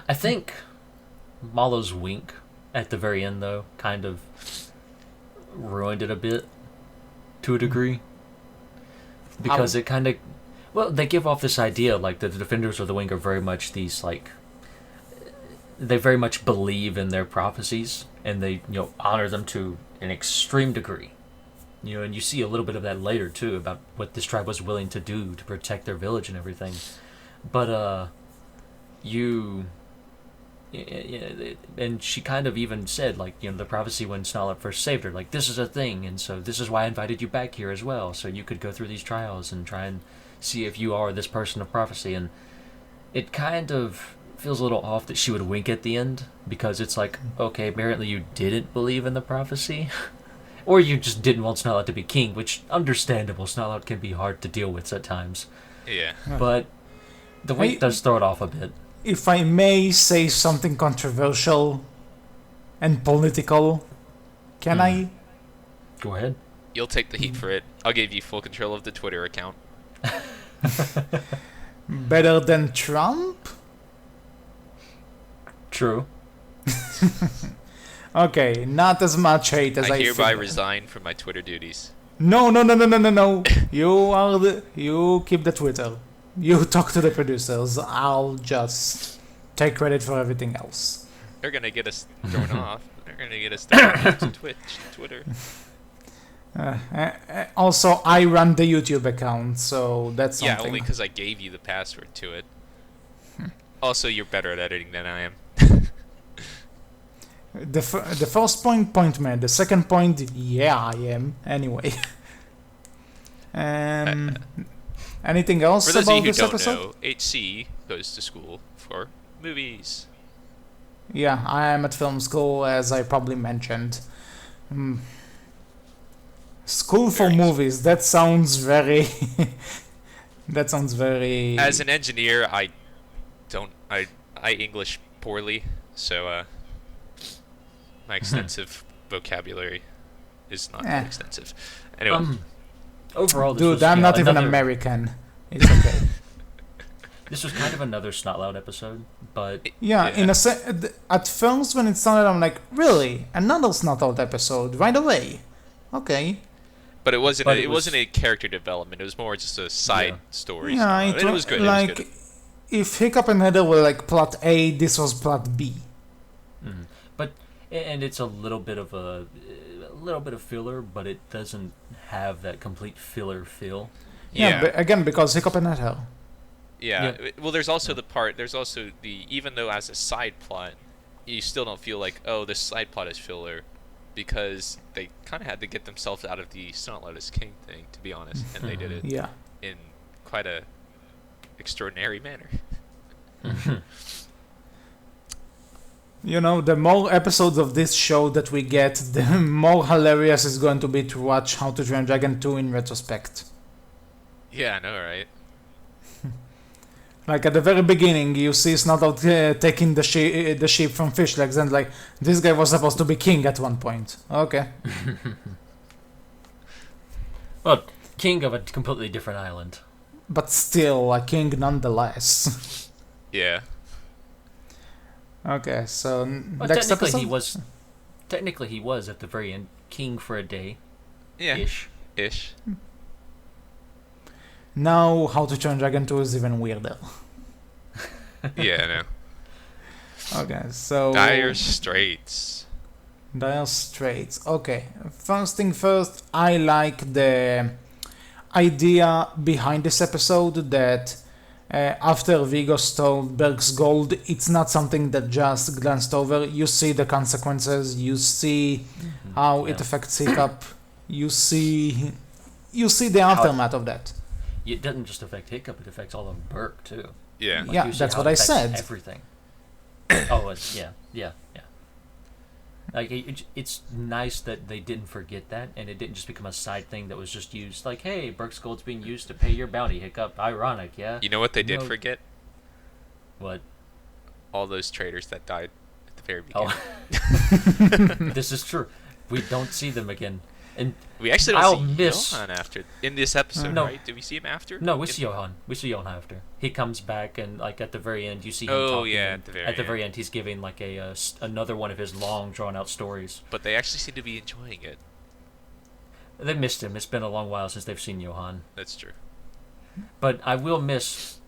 I think Malo's wink at the very end, though, kind of ruined it a bit to a degree. Because it kind of... Well, they give off this idea, like, that the defenders of the wing are very much these, like... They very much believe in their prophecies, and they, honor them to an extreme degree. And you see a little bit of that later, too, about what this tribe was willing to do to protect their village and everything. But, and she kind of even said, like, the prophecy when Snarlout first saved her, like, this is a thing, and so this is why I invited you back here as well, so you could go through these trials and try and see if you are this person of prophecy. And it kind of feels a little off that she would wink at the end, because it's like, okay, apparently you didn't believe in the prophecy, or you just didn't want Snarlout to be king, which, understandable, Snarlout can be hard to deal with at times. Yeah. But the wink does throw it off a bit. If I may say something controversial and political, can I? Go ahead. You'll take the heat for it. I'll give you full control of the Twitter account. Better than Trump? True. Okay, not as much hate as I hereby figured. resign from my Twitter duties. No. You keep the Twitter. You talk to the producers. I'll just take credit for everything else. They're gonna get us thrown off. They're gonna get us thrown off to Twitter. Also, I run the YouTube account, so that's something. Yeah, only because I gave you the password to it. Also, you're better at editing than I am. The first point man. The second point, yeah, I am. Anyway. Anything else For those about of you this who don't episode? know, HC goes to school for movies. Yeah, I am at film school, as I probably mentioned. School for Very movies. That sounds very. That sounds very. As an engineer, I English poorly, so my extensive vocabulary is not that extensive. Anyway. Overall, this Dude, was, I'm not even another- American. It's okay. This was kind of another Snotloud episode, but Yeah, Yeah. at first when it started, I'm like, really? Another Snot Out episode right away. Okay. But it wasn't. But It it was- wasn't a character development. It was more just a side story. Yeah, and it was good. Like, it was good. if Hiccup and Heather were like plot A, this was plot B. and it's a little bit of filler, but it doesn't have that complete filler feel. Yeah, but again, because Hiccup and Heather. Yeah. Well, there's also even though as a side plot, you still don't feel like, oh, this side plot is filler, because they kind of had to get themselves out of the Snotlout is King thing, to be honest, and they did it Yeah. in quite a extraordinary manner. You know, the more episodes of this show that we get, the more hilarious it's going to be to watch How to Train Your Dragon 2 in retrospect. Yeah, I know, right? Like at the very beginning, you see Snout taking the sheep from Fish Legs, and like, this guy was supposed to be king at one point. Okay. Well, king of a completely different island. But still, a king nonetheless. Yeah. Okay, so Well, next technically episode? Technically, he was at the very end king for a day. Yeah. Ish. Ish. Now, How to Train Your Dragon 2 is even weirder. Yeah, I know. Okay, so... Dire Straits. Dire Straits. Okay, first thing first, I like the idea behind this episode that after Vigo stole Berg's gold, it's not something that just glanced over. You see the consequences, you see how it affects Hiccup, you see the aftermath of that. It doesn't just affect Hiccup; it affects all of Berk too. Yeah. Yeah, you see that's how what it I affects said. Everything. Yeah. Like it's nice that they didn't forget that, and it didn't just become a side thing that was just used. Like, hey, Berk's gold's being used to pay your bounty. Hiccup, ironic, yeah. You know what they did No. forget? What? All those traders that died at the very beginning. Oh. This is true. We don't see them again. And We actually don't I'll see miss- Johan after in this episode, No. right? Did we see him after? no, we see Johan. We see Johan after. He comes back, and like at the very end, you see him Oh, talking. yeah, and at the very end, he's giving like another one of his long, drawn-out stories. But they actually seem to be enjoying it. They missed him. It's been a long while since they've seen Johan. That's true. But I will miss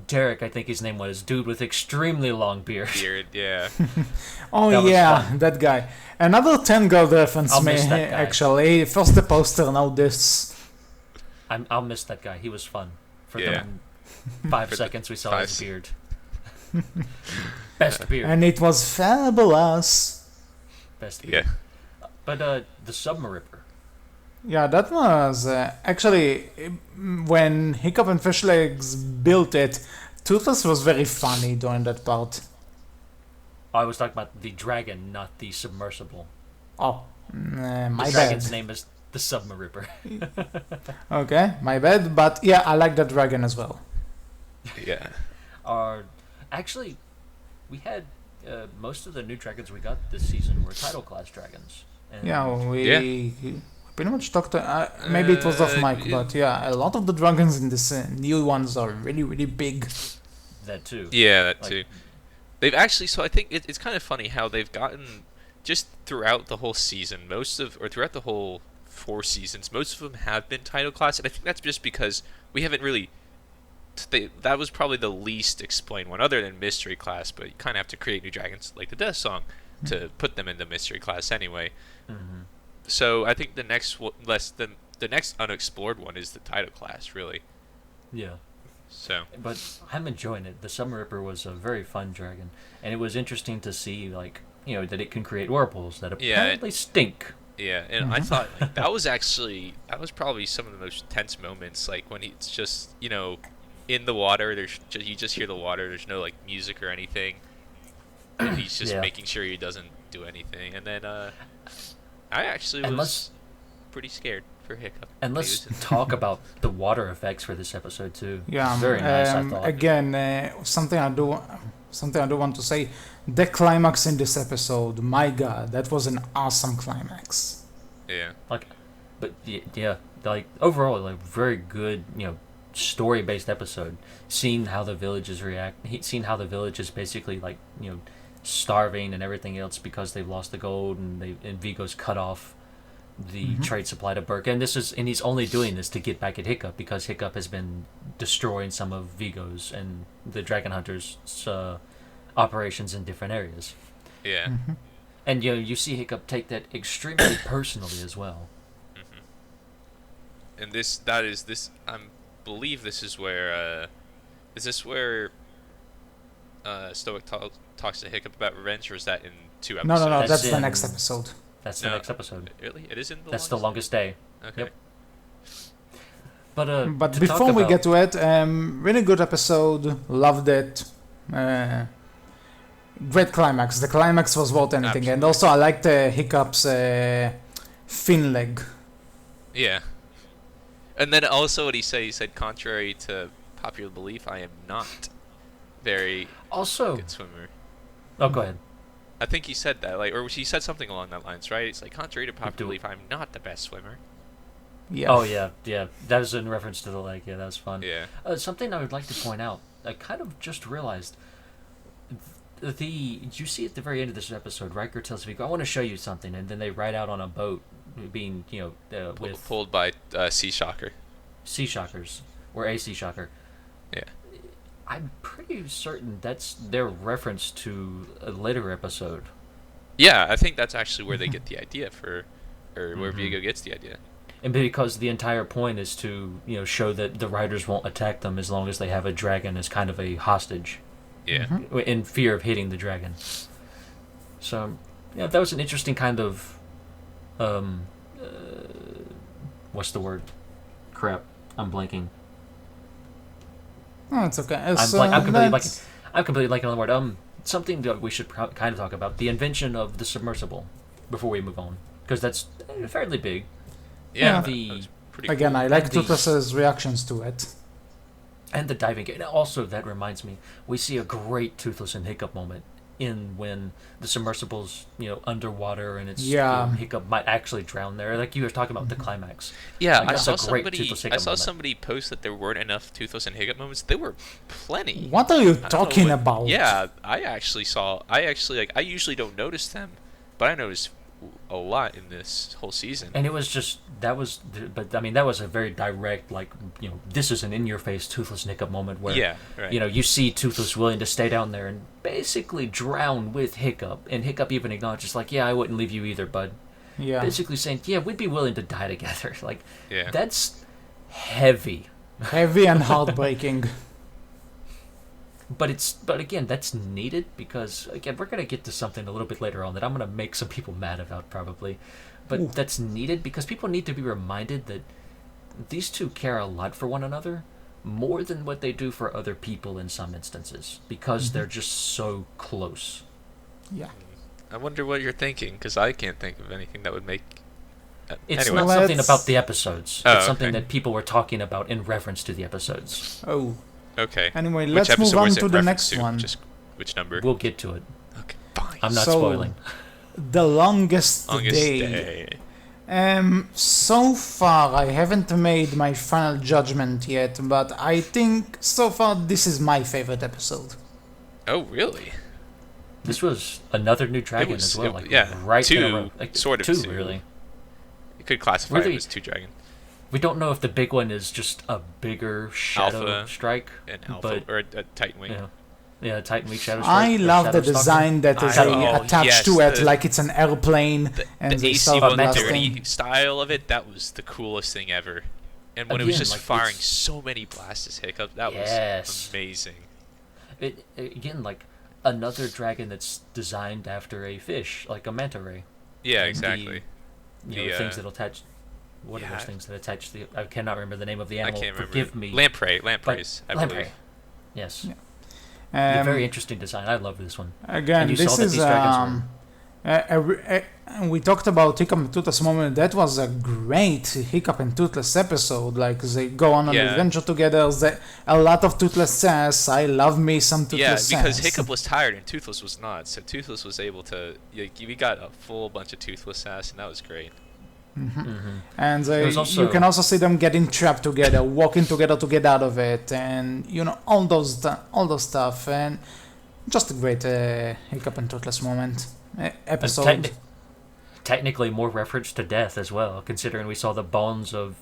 Derek, I think his name was, dude with extremely long beard. Beard, yeah. Oh That was yeah, fun. that guy. Another 10 Girl reference, I'll miss that guy. actually. First the poster, now this. I'll miss that guy. He was fun for Yeah. the 5 For the seconds we saw 5 his beard. Best beard. And it was fabulous. Best beard. Yeah. But the Submaripper. Yeah, that was actually when Hiccup and Fishlegs built it. Toothless was very funny during that part. I was talking about the dragon, not the submersible. Oh, The my bad. dragon's name is the Submaripper. Okay, my bad. But yeah, I like that dragon as well. Yeah. Actually, we had most of the new dragons we got this season were title class dragons. And Yeah, we pretty much talked. Maybe it was off mic, yeah. but yeah, a lot of the dragons in this new ones are really, really big. that too. Yeah, that Like- too. They've actually, so I think it's kind of funny how they've gotten, just throughout the whole season, throughout the whole 4 seasons, most of them have been title class, and I think that's just because we haven't really, that was probably the least explained one, other than mystery class, but you kind of have to create new dragons, like the Death Song, to put them into mystery class anyway. Mm-hmm. So I think the next the next unexplored one is the title class, really. Yeah. So But I'm enjoying it. The Submaripper was a very fun dragon, and it was interesting to see, like, that it can create whirlpools that Yeah, apparently stink. yeah, and I thought like, that was probably some of the most tense moments, like when it's just in the water. You just hear the water. There's no like music or anything. And he's just Yeah. making sure he doesn't do anything. And then I actually And was pretty scared for Hiccup. And He let's was- talk about the water effects for this episode too. Yeah, Very nice, I thought. Again, something I do want to say. The climax in this episode, my God, that was an awesome climax. Yeah. But yeah, like overall, like very good, story-based episode. Seeing how the villages react, seeing how the village is basically like starving and everything else because they've lost the gold and Vigo's cut off the trade supply to Berk, and he's only doing this to get back at Hiccup because Hiccup has been destroying some of Vigo's and the Dragon Hunters' operations in different areas. Yeah. And you see Hiccup take that extremely personally as well. And I believe this is where Stoic talks to Hiccup about revenge, or is that in 2 episodes? No, That's that's the in- next episode. That's the No. next episode. Really? It is in the That's the longest day. Okay. Yep. But But to before talk we about- get to it, really good episode. Loved it. Great climax. The climax was worth anything, and also I liked Hiccup's fin leg. Yeah. And then also what he said, contrary to popular belief, I am not very also, good swimmer. oh, go ahead. I think he said that, or he said something along that lines, right? It's like, contrary to popular Do- belief, I'm not the best swimmer. Yeah. Oh yeah. That was in reference to the leg. Yeah, that was fun. Yeah. Something I would like to point out. I kind of just realized. You see at the very end of this episode, Riker tells Vigo, "I want to show you something," and then they ride out on a boat, being with Pulled by Sea Shocker. sea shockers or a sea shocker. Yeah. I'm pretty certain that's their reference to a later episode. Yeah, I think that's actually where they get the idea where Mhm. Vigo gets the idea. And because the entire point is to show that the riders won't attack them as long as they have a dragon as kind of a hostage, Yeah. in fear of hitting the dragon. So that was an interesting kind of what's the word? Crap, I'm blanking. Oh, it's okay. I'm completely blanking on the word. Something that we should kind of talk about: the invention of the submersible. Before we move on, because that's fairly big. Yeah. And that the was pretty Again, cool. I like And the- Toothless's reactions to it. and the diving. And also, that reminds me, we see a great Toothless and Hiccup moment in when the submersible's underwater and it's Yeah. Hiccup might actually drown there, like you were talking about the climax. Yeah, Like, I that's saw a great somebody. Toothless Hiccup I saw moment. somebody post that there weren't enough Toothless and Hiccup moments. There were plenty. What are you I don't know talking what- about? Yeah, I actually like. I usually don't notice them, but I noticed a lot in this whole season. And it was just that was a very direct, like, this is an in-your-face Toothless and Hiccup moment where Yeah, right. you see Toothless willing to stay down there and basically drown with Hiccup, and Hiccup even acknowledges, like, yeah, I wouldn't leave you either, bud. Yeah. Basically saying, yeah, we'd be willing to die together. Like, Yeah. that's heavy. Heavy and heartbreaking. But again, that's needed because, again, we're gonna get to something a little bit later on that I'm gonna make some people mad about probably. But Ooh. that's needed because people need to be reminded that these two care a lot for one another, more than what they do for other people in some instances, because they're just so close. Yeah. I wonder what you're thinking, because I can't think of anything that would make. It's anyway. not something Let's- about the episodes. Oh, It's something okay. that people were talking about in reference to the episodes. Oh. Okay. Anyway, Which let's move episode on was it to the reference next to? one. Just which number? We'll get to it. Okay, fine. I'm not So- spoiling. The longest, Longest day. day. So far I haven't made my final judgment yet, but I think so far this is my favorite episode. Oh, really? This was another new dragon was- as well. it- Like, yeah, right in a two, row. Like, sort of two, two. really. You could classify Really? it as two dragon. We don't know if the big one is just a bigger shadow Alpha strike, An alpha but or a Titan Wing. Titan Weak Shadow Strike. I or love the Shadow Stalker. design that is Oh, attached yes, to it the- like it's an airplane and The they AC start 130 blasting. style of it, that was the coolest thing ever. And when it was Again, just like, firing it's- so many blasts hiccup, that Yes. was amazing. Again, like another dragon that's designed after a fish, like a manta ray. Yeah, And exactly. The, things that attach. What are yeah. those things that attach the? I cannot remember the name of the I animal. can't remember. Forgive me. Lamprey, but- lampreys, I lamprey. believe. Yes. Yeah. A Um, very interesting design. I love this one. Again, And you this saw that is these dragons we talked about Hiccup and Toothless moment. That was a great Hiccup and Toothless episode. Like they go on an Yeah. adventure together. A lot of Toothless sass. I love me some Yeah, Toothless because sass. Hiccup was tired and Toothless was not. So Toothless was able to. We got a full bunch of Toothless sass, and that was great. Mm-hmm. And It was also- you can also see them getting trapped together, walking together to get out of it, and all those stuff, and just a great Hiccup and Toothless moment episode. Technically, more reference to death as well, considering we saw the bones of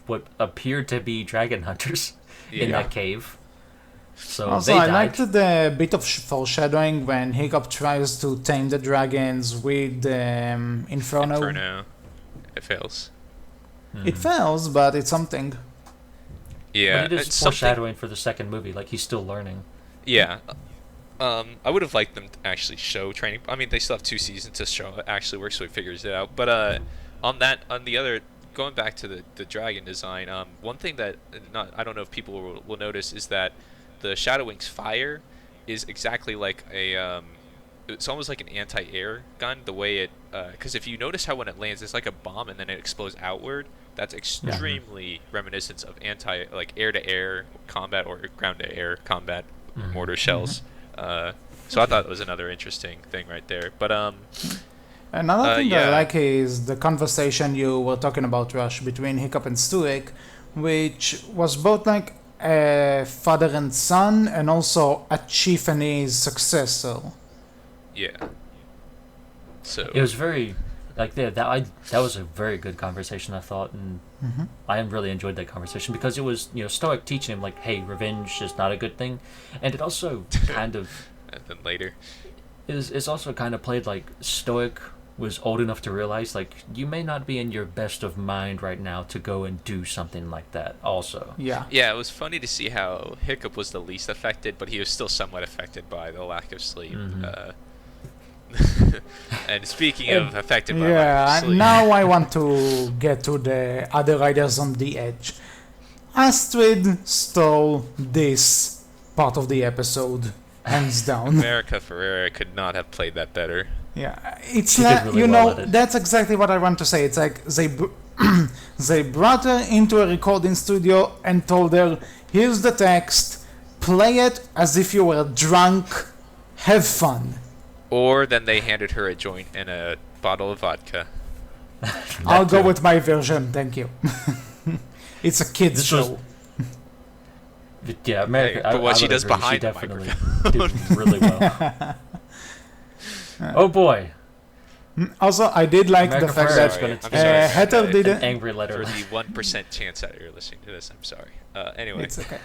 what appeared to be dragon hunters in Yeah. that cave. So Also, they I died. liked the bit of foreshadowing when Hiccup tries to tame the dragons with Inferno. Inferno. It fails. It fails, but it's something. Yeah, But it is it's something- foreshadowing for the second movie. Like, he's still learning. Yeah. I would have liked them to actually show training. I mean, they still have 2 seasons to show it actually works, so he figures it out. But on the other, going back to the dragon design, one thing that I don't know if people will notice is that the Shadow Wing's fire is exactly like a it's almost like an anti-air gun. The way it, because if you notice how when it lands, it's like a bomb and then it explodes outward. That's extremely reminiscent of like air-to-air combat or ground-to-air combat mortar shells. So I thought it was another interesting thing right there. But Another thing that I yeah. like is the conversation you were talking about, Rush, between Hiccup and Stuik, which was both like a father and son, and also a chief and his successor. yeah. So It was very, like, that was a very good conversation, I thought, and I really enjoyed that conversation because it was, Stoic teaching him, like, hey, revenge is not a good thing, and it also kind of and then later. it's also kind of played like Stoic was old enough to realize, like, you may not be in your best of mind right now to go and do something like that also. Yeah. Yeah, it was funny to see how Hiccup was the least affected, but he was still somewhat affected by the lack of sleep. And speaking of affected by lack Yeah, of sleep, now I want to get to the other riders on the edge. Astrid stole this part of the episode, hands down. America Ferrera could not have played that better. Yeah, it's She did like, really well at it. that's exactly what I want to say. It's like they brought her into a recording studio and told her, here's the text, play it as if you were drunk, have fun. Or then they handed her a joint and a bottle of vodka. I'll go with my version, thank you. It's a kids This show. Yeah, America. Hey, but what I she would does agree, behind she the definitely did really well. Oh boy, Also, I did like America the fact Ferrera is that gonna take Heather an didn't. angry letter. For the 1% chance that you're listening to this, I'm sorry. Anyway. It's okay.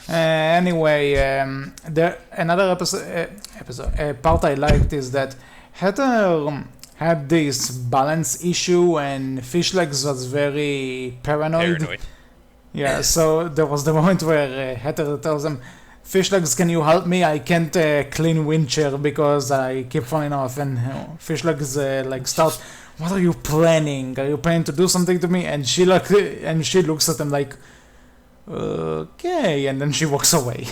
Anyway, another part I liked is that Heather had this balance issue and Fishlegs was very paranoid. Yeah, so there was the moment where Heather tells him, Fishlegs, can you help me? I can't clean windshield because I keep falling off. And Fishlegs starts, what are you planning? Are you planning to do something to me? And she looks at him like, okay, and then she walks away.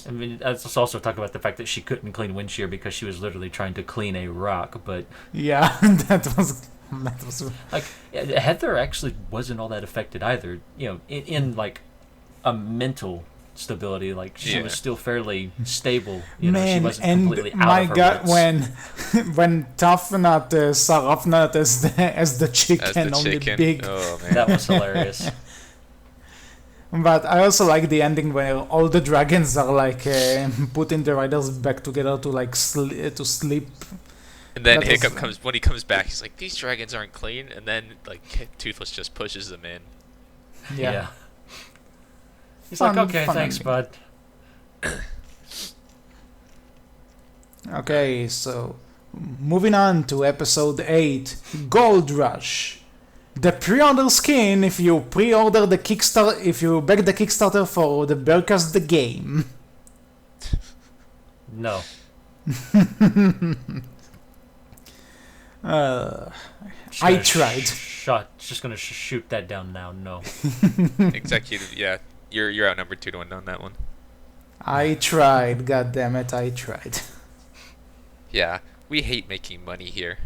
I mean, let's also talk about the fact that she couldn't clean windshield because she was literally trying to clean a rock. But Yeah, that was like Heather actually wasn't all that affected either. You know, in like a mental stability, like she was still fairly stable. You know, she man. wasn't And completely out my of her God, wits. when Toughnut saw Roughnut as the chicken As on the the chicken. big. Oh, man. That was hilarious. But I also like the ending where all the dragons are like putting the riders back together to like to sleep. And then That was- Hiccup comes, when he comes back, he's like, these dragons aren't clean. And then, like, Toothless just pushes them in. Yeah. He's Fun- like, okay, fun thanks, ending. bud. Okay, so moving on to episode 8, Gold Rush. The pre-order skin if you pre-order the Kickstarter, if you back the Kickstarter for the Berkcast the game. No. I tried. Just gonna shoot that down now. No. Executive, yeah. You're outnumbered 2-1 on that one. I tried, god damn it, I tried. Yeah, we hate making money here.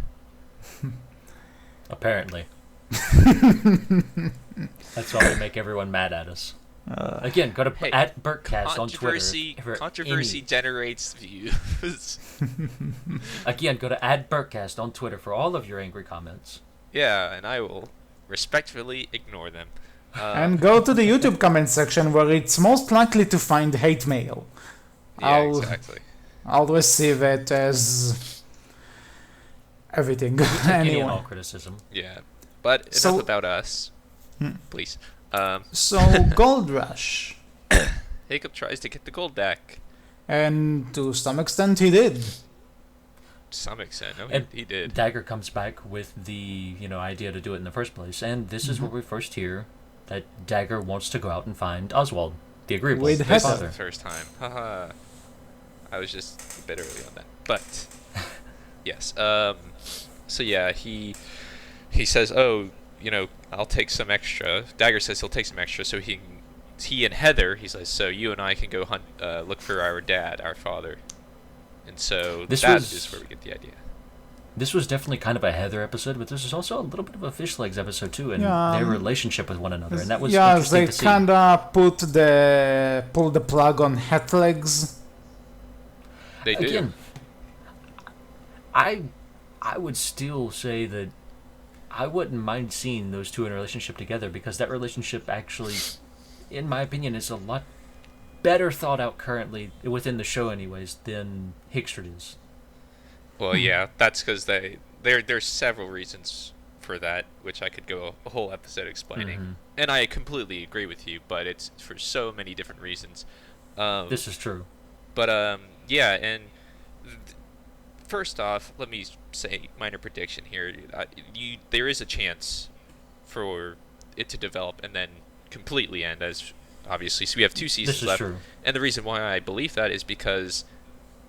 Apparently. That's why we make everyone mad at us. Again, go to Hey, at Berkcast on Twitter. for Controversy any- generates views. Again, go to at Berkcast on Twitter for all of your angry comments. Yeah, and I will respectfully ignore them. And go to the YouTube comment section where it's most likely to find hate mail. Yeah, exactly. I'll receive it as everything. Any and all Anyway, criticism. Yeah, but enough So- about us, please. so Gold Rush. Hiccup tries to get the gold deck. And to some extent he did. To some extent, no, And he did. Dagger comes back with the idea to do it in the first place, and this is where we first hear that Dagger wants to go out and find Oswald, the agreeable, With his This is Heather. the father. first time. Haha. I was just a bit early on that, but yes. So yeah, he says, "Oh, I'll take some extra." Dagger says he'll take some extra, so he and Heather. He says, "So you and I can go hunt, look for our dad, our father." And so This that was- is where we get the idea. This was definitely kind of a Heather episode, but this is also a little bit of a Fish Legs episode too, and Yeah, their relationship with one another, and that was yeah, interesting they to see. kinda pull the plug on Het Legs. They do. Again, I would still say that I wouldn't mind seeing those two in a relationship together, because that relationship actually, in my opinion, is a lot better thought out currently within the show, anyways, than Hickstred is. Well, yeah, that's because there's several reasons for that, which I could go a whole episode explaining. Mhm. And I completely agree with you, but it's for so many different reasons. This is true. But yeah, and first off, let me say minor prediction here. There is a chance for it to develop and then completely end, as obviously. So we have 2 seasons This is left, true. and the reason why I believe that is because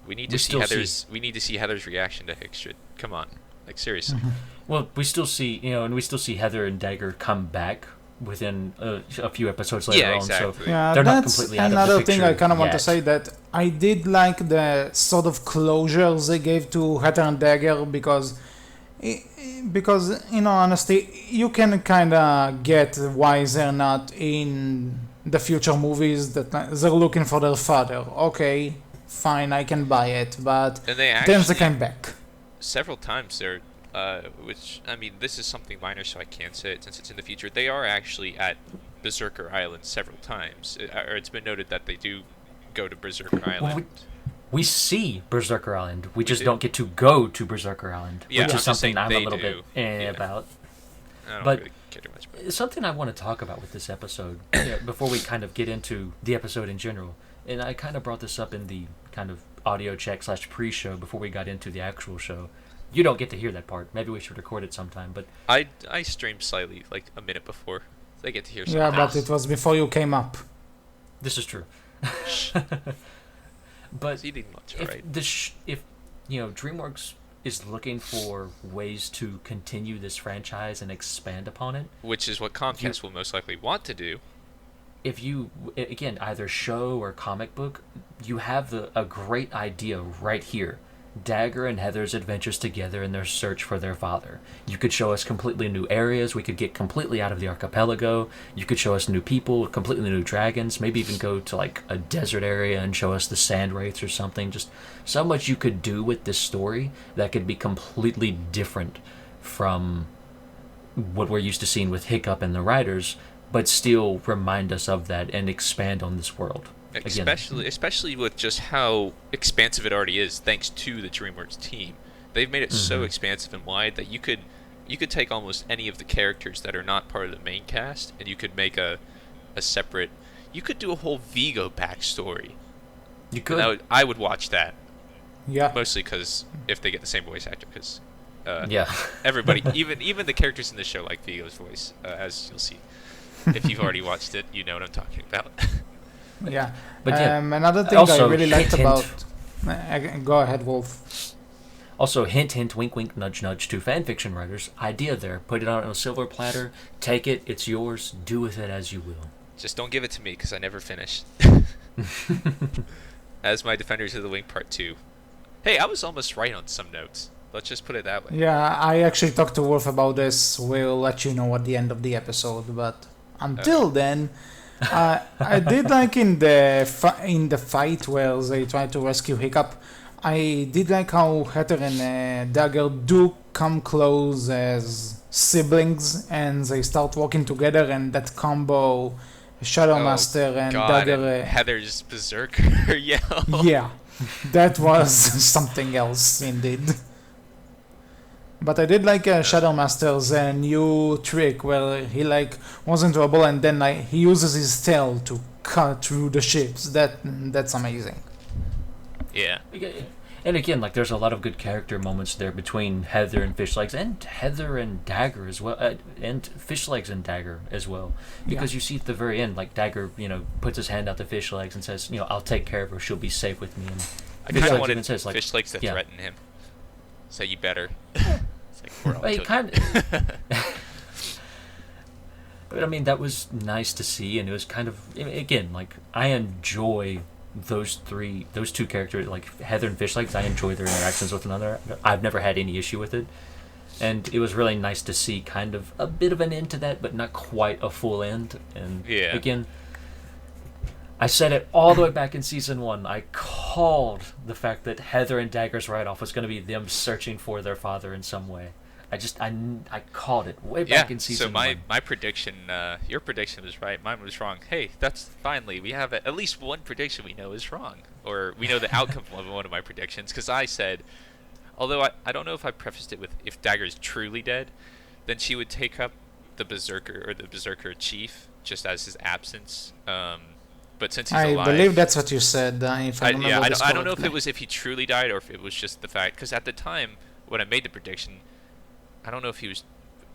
we need to see still Heather's. We need to see Heather's reaction to Hickstred. Come on, like seriously. Well, we still see, and we still see Heather and Dagger come back within a few episodes later Yeah, on. exactly. So Yeah, they're not that's completely out of the another thing I picture kind of want to yet. say, that I did like the sort of closures they gave to Hatter and Dagger, because in all honesty, you can kind of get why they're not in the future movies, that they're looking for their father. Okay, fine, I can buy it. But And they then they actually came back. several times there, which I mean, this is something minor, so I can't say it since it's in the future. They are actually at Berserker Island several times, or it's been noted that they do go to Berserker Island. We see Berserker Island. We just do. don't get to go to Berserker Island, Yeah, which I'm is just saying something I'm a they little do. bit Yeah. about. I don't But really care too much. But something I want to talk about with this episode, before we kind of get into the episode in general, and I kind of brought this up in the kind of audio check / pre-show before we got into the actual show. You don't get to hear that part. Maybe we should record it sometime. But I streamed slightly, like a minute before. They get to hear something. Yeah, but it was before you came up. this is true. I But was eating lunch, if alright. if DreamWorks is looking for ways to continue this franchise and expand upon it, Which is what Comcast will most likely want to do. if you again either show or comic book, you have a great idea right here. Dagger and Heather's adventures together in their search for their father. You could show us completely new areas. We could get completely out of the archipelago. You could show us new people, completely new dragons. Maybe even go to like a desert area and show us the sand wraiths or something. Just so much you could do with this story that could be completely different from what we're used to seeing with Hiccup and the writers, but still remind us of that and expand on this world. Again, Especially with just how expansive it already is, thanks to the DreamWorks team. They've made it so expansive and wide that you could take almost any of the characters that are not part of the main cast, and you could make a separate. You could do a whole Vigo backstory. you could. And I would watch that, Yeah. mostly because if they get the same voice actor, because Yeah. everybody, even the characters in the show like Vigo's voice, as you'll see. If you've already watched it, you know what I'm talking about. Yeah. But yeah, Another thing also, I really liked hint, about. Go ahead, Wolf. Also, hint, hint, wink, wink, nudge, nudge to fanfiction writers. Idea there. Put it on a silver platter. Take it. It's yours. Do with it as you will. Just don't give it to me, because I never finished. As my Defenders of the Wing Part 2. Hey, I was almost right on some notes. Let's just put it that way. Yeah, I actually talked to Wolf about this. We'll let you know at the end of the episode. But until then, I did like in the fight where they try to rescue Hiccup. I did like how Heather and Dagger do come close as siblings, and they start working together. And that combo, Shadow Master and God, Dagger. and Heather's Berserker yell. Yeah, that was something else indeed. But I did like Shadow Master's new trick where he like was in trouble and then like he uses his tail to cut through the ships. That's amazing. Yeah. And again, like there's a lot of good character moments there between Heather and Fishlegs, and Heather and Dagger as well, and Fishlegs and Dagger as well. Because you see at the very end, like Dagger, puts his hand out to Fishlegs and says, I'll take care of her. She'll be safe with me. And I kind of Fishlegs wanted even says, like, Fishlegs to yeah. threaten him. Say, you better. It's like, we're all Well, he children. But I mean, that was nice to see, and it was kind of, again, like I enjoy those two characters, like Heather and Fishlegs. I enjoy their interactions with one another. I've never had any issue with it, and it was really nice to see kind of a bit of an end to that, but not quite a full end. And Yeah. again, I said it all the way back in season 1. I called the fact that Heather and Dagger's write-off was going to be them searching for their father in some way. I called it way back in season so 1. my prediction, your prediction was right, mine was wrong. Hey, that's finally, we have at least one prediction we know is wrong. Or we know the outcome of one of my predictions, because I said, although I don't know if I prefaced it with if Dagger's truly dead, then she would take up the Berserker, or the Berserker chief, just as his absence. But since he's alive... I believe that's what you said, if I remember this I don't know if correctly. it was if he truly died or if it was just the fact, because at the time when I made the prediction, I don't know if he was,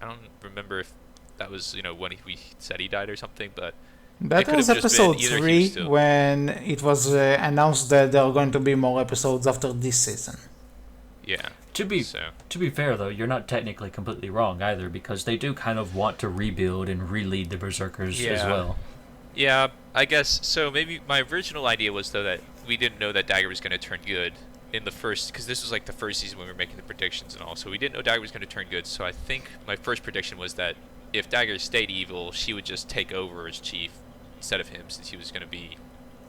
I don't remember if that was, when we said he died or something, but That could was have just been episode either he 3 was still- when it was announced that there are going to be more episodes after this season. yeah. To be So fair, though, you're not technically completely wrong either, because they do kind of want to rebuild and re-lead the Berserkers as Yeah. well. yeah, I guess so. Maybe my original idea was though that we didn't know that Dagger was going to turn good in the first, because this was like the first season when we were making the predictions and all. So we didn't know Dagger was going to turn good. So I think my first prediction was that if Dagger stayed evil, she would just take over as chief instead of him, since he was going to be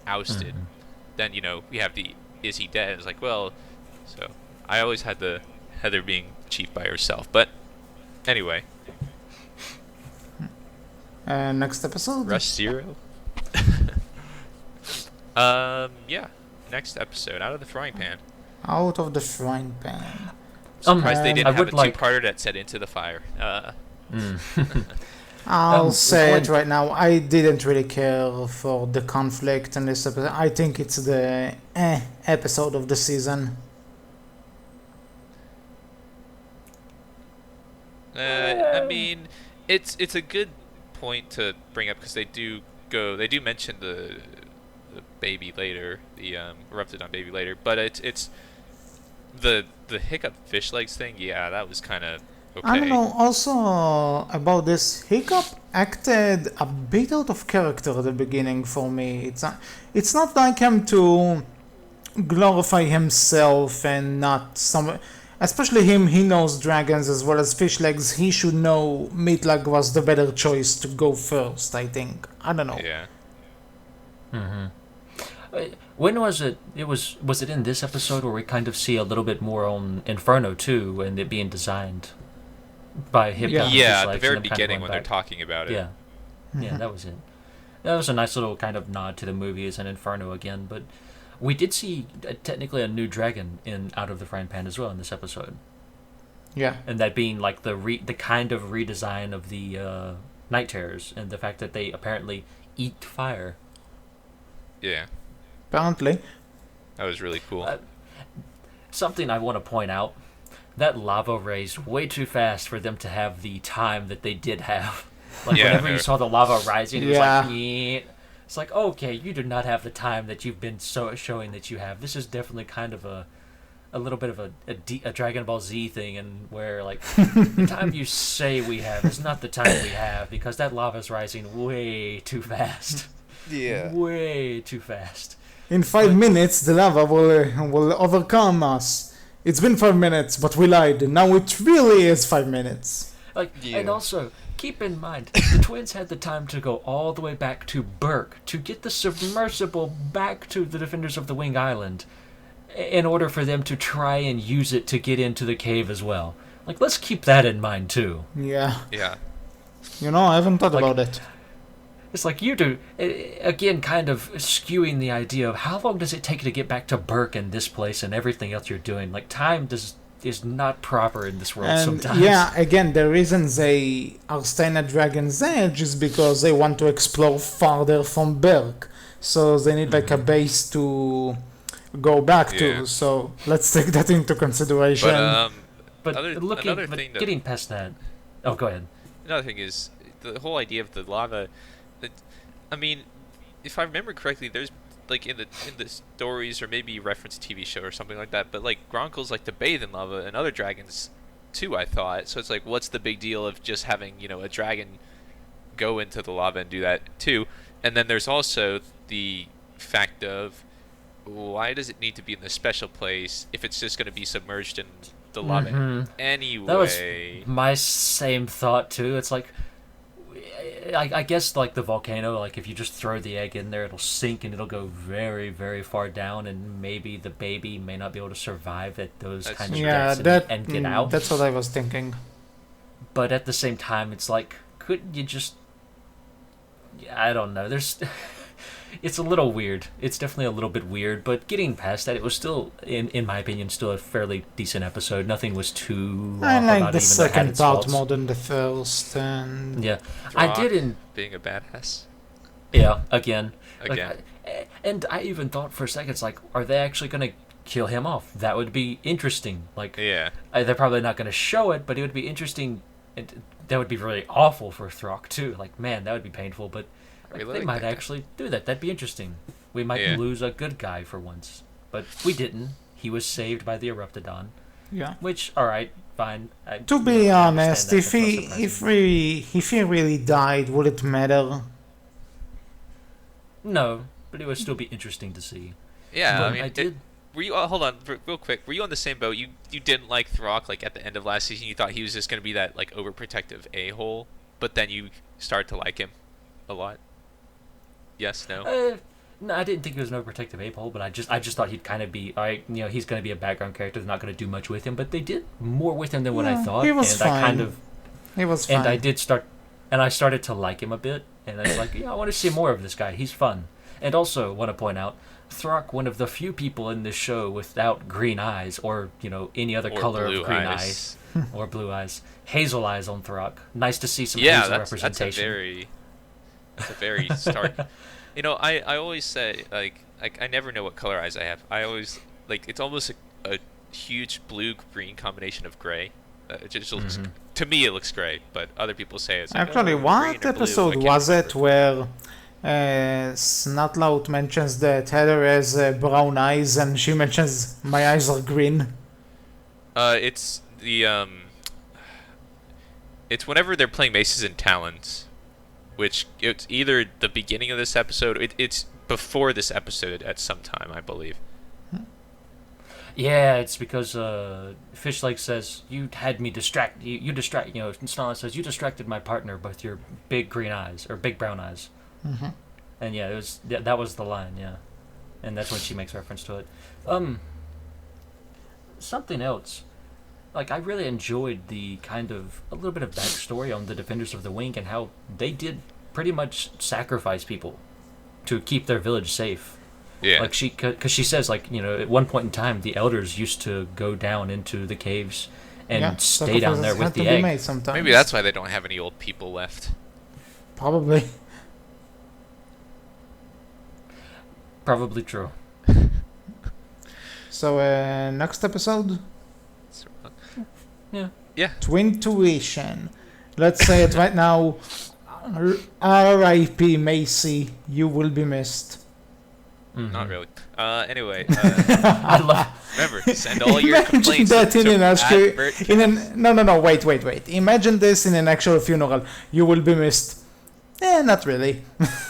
ousted. Mhm. Then we have the is he dead? It's like, well, so I always had the Heather being chief by herself. But anyway, Next episode? Rush Zero. Yeah. Next episode, Out of the Frying Pan. Out of the frying pan. Surprised they I didn't have would a like- two-parter that said Into the Fire. I'll say one- it right now. I didn't really care for the conflict in this episode. I think it's the episode of the season. I mean, it's a good point to bring up because they do mention the baby later, the erupted on baby later, but it's the hiccup fish legs thing. Yeah, that was kind of okay. I don't know. Also, about this, Hiccup acted a bit out of character at the beginning for me. It's not like him to glorify himself and not some. Especially him, he knows dragons as well as fish legs. He should know Meatlag was the better choice to go first, I think. I don't know. Yeah. When was it? Was it in this episode where we kind of see a little bit more on Inferno too, and it being designed by Hip? Yeah. Yeah, at the very beginning when they're talking about it. Yeah, yeah, that was it. That was a nice little kind of nod to the movie as an Inferno again, but we did see technically a new dragon in Out of the Frying Pan as well in this episode, Yeah. and that being like the kind of redesign of the Night Terrors, and the fact that they apparently eat fire. Yeah, Apparently. that was really cool. Something I want to point out, that lava raised way too fast for them to have the time that they did have. Like, Yeah, whenever you they're- saw the lava rising, it was Yeah. like, "Yeet." It's like, okay, you do not have the time that you've been showing that you have. This is definitely kind of a little bit of a Dragon Ball Z thing, and where, like, the time you say we have is not the time we have, because that lava's rising way too fast. Yeah. Way too fast. In 5 minutes, the lava will overcome us. It's been 5 minutes, but we lied. Now it really is 5 minutes. Like, Yeah. and also, keep in mind, the twins had the time to go all the way back to Berk to get the submersible back to the Defenders of the Wing Island in order for them to try and use it to get into the cave as well. Like, let's keep that in mind, too. Yeah. Yeah. You know, I haven't thought Like- about it. It's like you do, again, kind of skewing the idea of how long does it take to get back to Berk and this place and everything else you're doing. Like, time is not proper in this world And sometimes. yeah, again, the reason they are staying at Dragon's Edge is because they want to explore farther from Berk. So they need like a base to go back Yeah. to. So let's take that into consideration. But But another thing that- getting past that. Oh, go ahead. another thing is the whole idea of the lava. I mean, if I remember correctly, there's like in the stories or maybe reference TV show or something like that. But like Gronkles like to bathe in lava and other dragons too. I thought so. It's like, what's the big deal of just having a dragon go into the lava and do that too? And then there's also the fact of why does it need to be in the special place if it's just going to be submerged in the lava Mhm. anyway? That was my same thought too. It's like, I guess like the volcano, like if you just throw the egg in there, it'll sink and it'll go very, very far down, and maybe the baby may not be able to survive at those That's kinds of true. yeah, depths that and get out. that's what I was thinking. But at the same time, it's like, couldn't you just? I don't know. There's, it's a little weird. It's definitely a little bit weird. But getting past that, it was still, in my opinion, still a fairly decent episode. Nothing was too. I off like about the it, even though it had second its part faults. more than the first, and Yeah, I Rock did. being a badass Yeah, again. again. And I even thought for a second, it's like, are they actually going to kill him off? That would be interesting. Like, Yeah. they're probably not going to show it, but it would be interesting. And that would be really awful for Throck, too. Like, man, that would be painful, but I like, really they like might that guy. actually do that. That'd be interesting. We might Yeah. lose a good guy for once. But we didn't. He was saved by the Eruptodon, yeah. which, alright, fine. To be I honest, understand if that. he That's not surprising. if he really died, would it matter? No, but it would still be interesting to see. Yeah, But I mean, I did. were you? Hold on, real quick. Were you on the same boat? You didn't like Throck like at the end of last season. You thought he was just gonna be that like overprotective a-hole, but then you start to like him a lot. Yes, no. No, I didn't think he was an overprotective a-hole, but I just thought he'd kind of be, all right, he's going to be a background character. They're not going to do much with him, but they did more with him than what I thought. He was and fine. I kind of, He was fine. and I started to like him a bit, and I was like, I want to see more of this guy. He's fun. And also want to point out, Throck, one of the few people in this show without green eyes, or any other Or color of blue green eyes. or blue eyes, hazel eyes on Throck. Nice to see some Yeah, hazel that's a representation. very stark. I always say like I never know what color eyes I have. I always it's almost a huge blue-green combination of gray. It just looks, to me it looks gray, but other people say it's like, Actually, green what or blue. I episode can't was remember. it where Snotlout mentions that Heather has brown eyes and she mentions my eyes are green? It's the it's whenever they're playing Maces and Talons, which it's either the beginning of this episode. It's before this episode at some time, I believe. Yeah, it's because Fish Lake says you had me distract. You distract. Snarl says you distracted my partner with your big green eyes or big brown eyes. Mm-hmm. And yeah, it was that was the line. Yeah, and that's when she makes reference to it. Something else. Like, I really enjoyed the kind of a little bit of backstory on the Defenders of the Wing and how they did pretty much sacrifice people to keep their village safe. Yeah. Like, because she says, at one point in time, the elders used to go down into the caves and stay down there with the egg. Maybe that's why they don't have any old people left. Probably. Probably true. So, next episode? Yeah. Twin Tuition. Let's say it right now. R.I.P. Macy, you will be missed. Mhm. Not really. Anyway, I love. remember, send all your Imagine complaints that in to an actual, @Berkcast. no, wait. Imagine this in an actual funeral. You will be missed. Not really.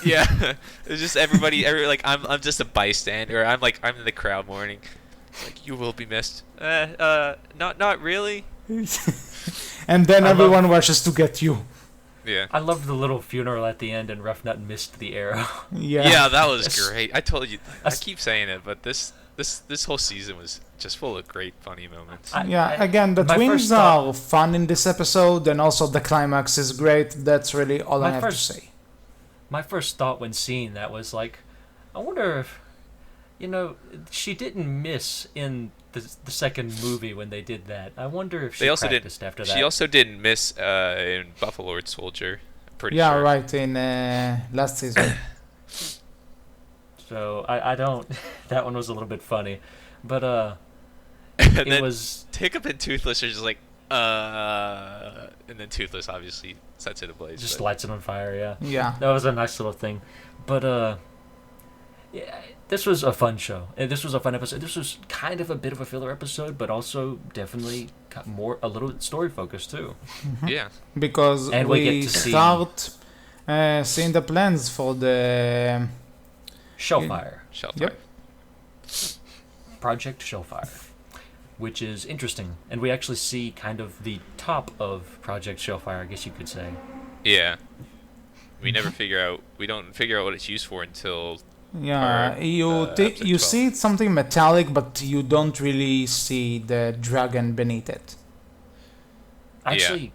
Yeah, it's just everybody. I'm just a bystander. I'm in the crowd mourning. Like, you will be missed. Not really. And then I love- everyone rushes to get you. Yeah. I love the little funeral at the end, and Rough Nut missed the arrow. Yeah, that was great. I told you. I That's- keep saying it, but this whole season was just full of great, funny moments. Again, the my twins first thought- are fun in this episode, and also the climax is great. That's really all I have to say. My first thought when seeing that was like, I wonder if, she didn't miss in the second movie when they did that. I wonder if she They also practiced after that. She also didn't miss in Buffalo Lord Soldier. I'm pretty Yeah, sure. right, in last season. So I don't. That one was a little bit funny, but And it then was. Hiccup and Toothless are just like, and then Toothless obviously sets it ablaze. Just but- lights it on fire. Yeah. Yeah. That was a nice little thing, but yeah, this was a fun show. And this was a fun episode. This was kind of a bit of a filler episode, but also definitely got a little story focused too. Yeah. Because And we we get to see- start seeing the plans for the... Shellfire, Shellfire. Yep. Project Shellfire, which is interesting, and we actually see kind of the top of Project Shellfire, I guess you could say. Yeah. We never figure out. We don't figure out what it's used for until. Yeah, Or, you episode you 12. see it's something metallic, but you don't really see the dragon beneath it. Actually,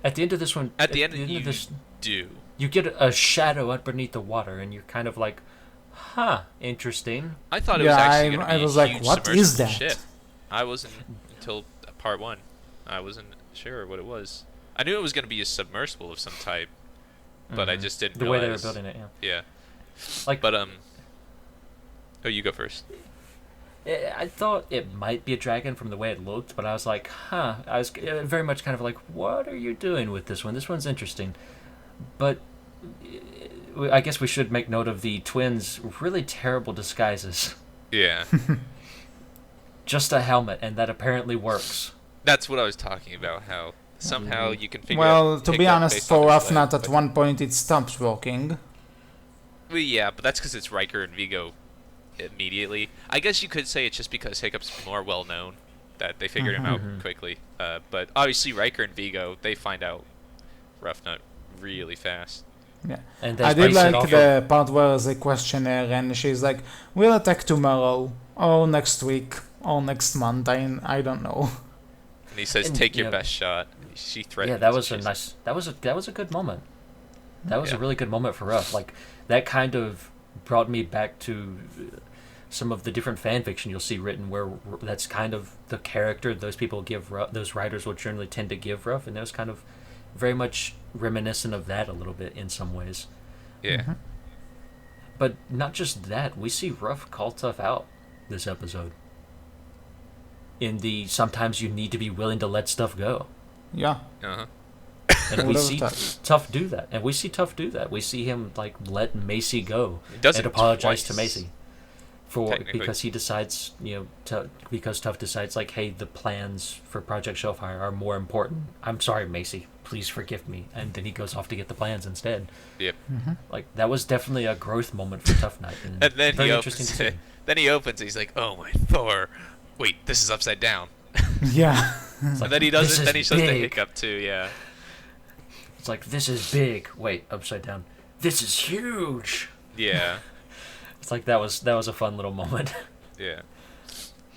at the end of this one, At the end, you of this, do. you get a shadow underneath the water, and you're kind of like, huh, interesting. I thought it Yeah, was actually I- going to I be was a like, huge what is submersible that? ship. I wasn't until part 1. I wasn't sure what it was. I knew it was going to be a submersible of some type, but I Mhm. just didn't The way realize. they were building it, yeah. Yeah. Like, But oh, you go first. I thought it might be a dragon from the way it looked, but I was like, huh. I was very much kind of like, what are you doing with this one? This one's interesting. But I guess we should make note of the twins' really terrible disguises. Yeah. Just a helmet, and that apparently works. That's what I was talking about. How somehow you can figure out. Well, to be Hiccup honest, based on for his Rough leg, Nut, at but- one point it stops working. Well, yeah, but that's because it's Riker and Vigo immediately. I guess you could say it's just because Hiccup's more well known that they figured him out Mhm. quickly. But obviously Riker and Vigo, they find out Rough Nut really fast. Yeah. And I there's did Mason like also. the part where there's a questionnaire and she's like, we'll attack tomorrow, or next week, or next month, I don't know. And he says, And, "Take you your know, best shot." She threatens. Yeah, that was a she's- nice. That was a good moment. That was Yeah. a really good moment for Ruff. Like that kind of brought me back to some of the different fan fiction you'll see written where that's kind of the character those people give Ruff, those writers will generally tend to give Ruff, and that was kind of very much reminiscent of that a little bit in some ways. Yeah. Mhm. But not just that, we see Ruff call Tough out this episode. In the sometimes you need to be willing to let stuff go. Yeah. Uh huh. And we Whatever see that. Tough do that. And we see Tough do that. We see him like let Macy go He does and it apologize to twice, Macy. For technically. because he decides, because Tough decides like, hey, the plans for Project Shellfire are more important. I'm sorry, Macy. Please forgive me. And then he goes off to get the plans instead. Yep. Like that was definitely a growth moment for Tough Knight. And then very he interesting opens to it. see. Then he opens it. He's like, "Oh my Thor! Wait, this is upside down." Yeah. It's And then he does "This it. is Then he shows the big." hiccup too. Yeah. It's like, this is big. Wait, upside down. This is huge. Yeah. It's like that was a fun little moment. Yeah.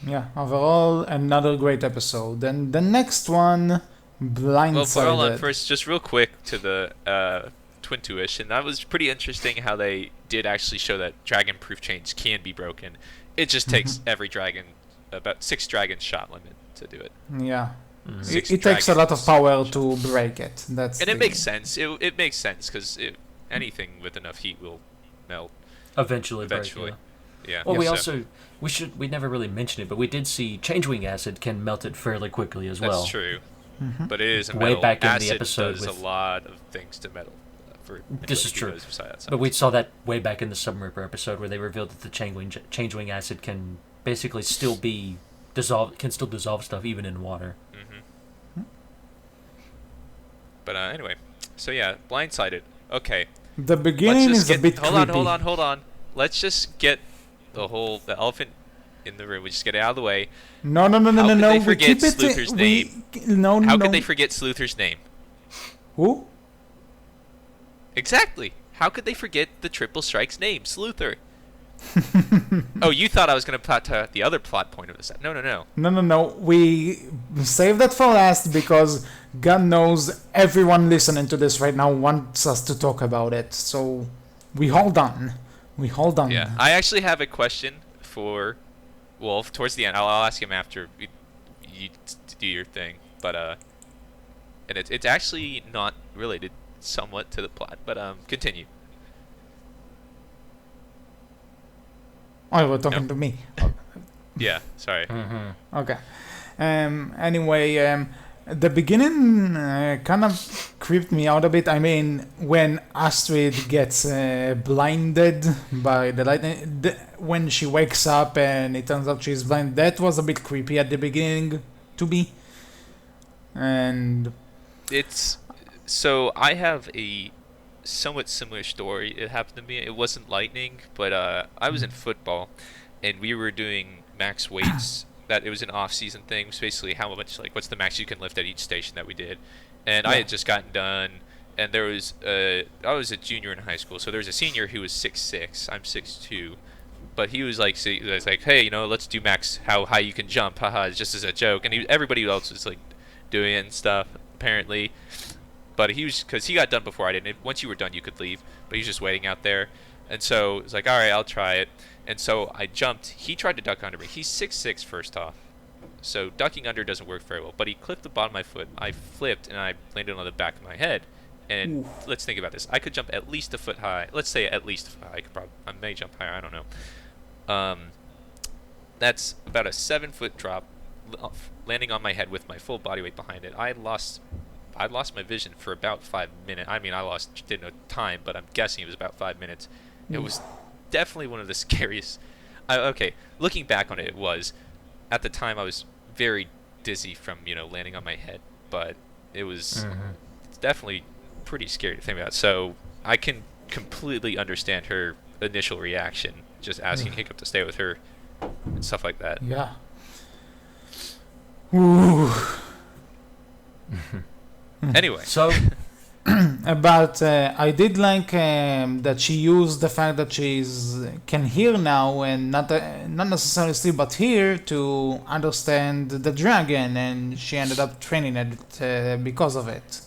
Yeah. Overall, another great episode. And the next one, Well, hold on. Blindsided. First, just real quick to the Twin Tuition. That was pretty interesting how they did actually show that dragon-proof chains can be broken. It just takes every dragon about 6 dragon shot limit to do it. Yeah. Mhm. Six It takes a lot of dragons. power to break it. That's And it the- makes sense. It makes sense because anything with enough heat will melt Eventually. eventually. Break, Yeah. yeah. Well, we So also we never really mentioned it, but we did see Changewing acid can melt it fairly quickly as well. that's true. Mhm. But it is a Way metal. back in the Acid episode does with- a lot of things to metal. For This is anybody who true. knows besides But we saw that way back in the Submariner episode where they revealed that the Changewing acid can basically still be dissolve stuff even in water. Mm-hmm. But anyway, so yeah, blindsided. Okay, The let's beginning just is a get. bit Hold creepy. on. Let's just get the elephant in the room. We just get it out of the way. No. How could No. they We forget keep it. Sluther's name? No. How no. could they forget Sluther's name? Who? Exactly. How could they forget the Triple Strike's name, Sluther? Oh, you thought I was going to plot to the other plot point of this? No. No. We save that for last because God knows everyone listening to this right now wants us to talk about it. So we hold on. Yeah, I actually have a question for Wolf towards the end. I'll ask him after you do your thing, but and it's actually not related somewhat to the plot, but continue. Oh, you were talking No. to me. Yeah, sorry. Mm-hmm. Okay. Anyway, the beginning kind of creeped me out a bit. I mean, when Astrid gets blinded by the lightning, when she wakes up and it turns out she's blind, that was a bit creepy at the beginning to me. And It's so I have a somewhat similar story. It happened to me. It wasn't lightning, but I was in football, and we were doing max weights. That it was an off-season thing. It was basically how much, like, what's the max you can lift at each station that we did. And I Yeah. had just gotten done, and there was I was a junior in high school, so there was a senior who was 6'6". I'm 6'2", but he was like, hey, let's do max how high you can jump, haha, just as a joke. And everybody else was like doing it and stuff apparently. But because he got done before I did. Once you were done, you could leave. But he was just waiting out there. And so it's like, all right, I'll try it. And so I jumped. He tried to duck under me. He's 6'6", first off. So ducking under doesn't work very well. But he clipped the bottom of my foot. I flipped, and I landed on the back of my head. And let's think about this. I could jump at least a foot high. Let's say at least a foot high. I may jump higher. I don't know. That's about a 7-foot drop, landing on my head with my full body weight behind it. I lost my vision for about 5 minutes. I mean, didn't know time, but I'm guessing it was about 5 minutes. It was definitely one of the scariest. Okay, looking back on it, it was. At the time, I was very dizzy from landing on my head, but it was it's definitely pretty scary to think about. So I can completely understand her initial reaction, just asking Hiccup to stay with her and stuff like that. yeah. Ooh. Anyway, So But I did like that she used the fact that she's can hear now and not necessarily see but hear to understand the dragon, and she ended up training it because of it.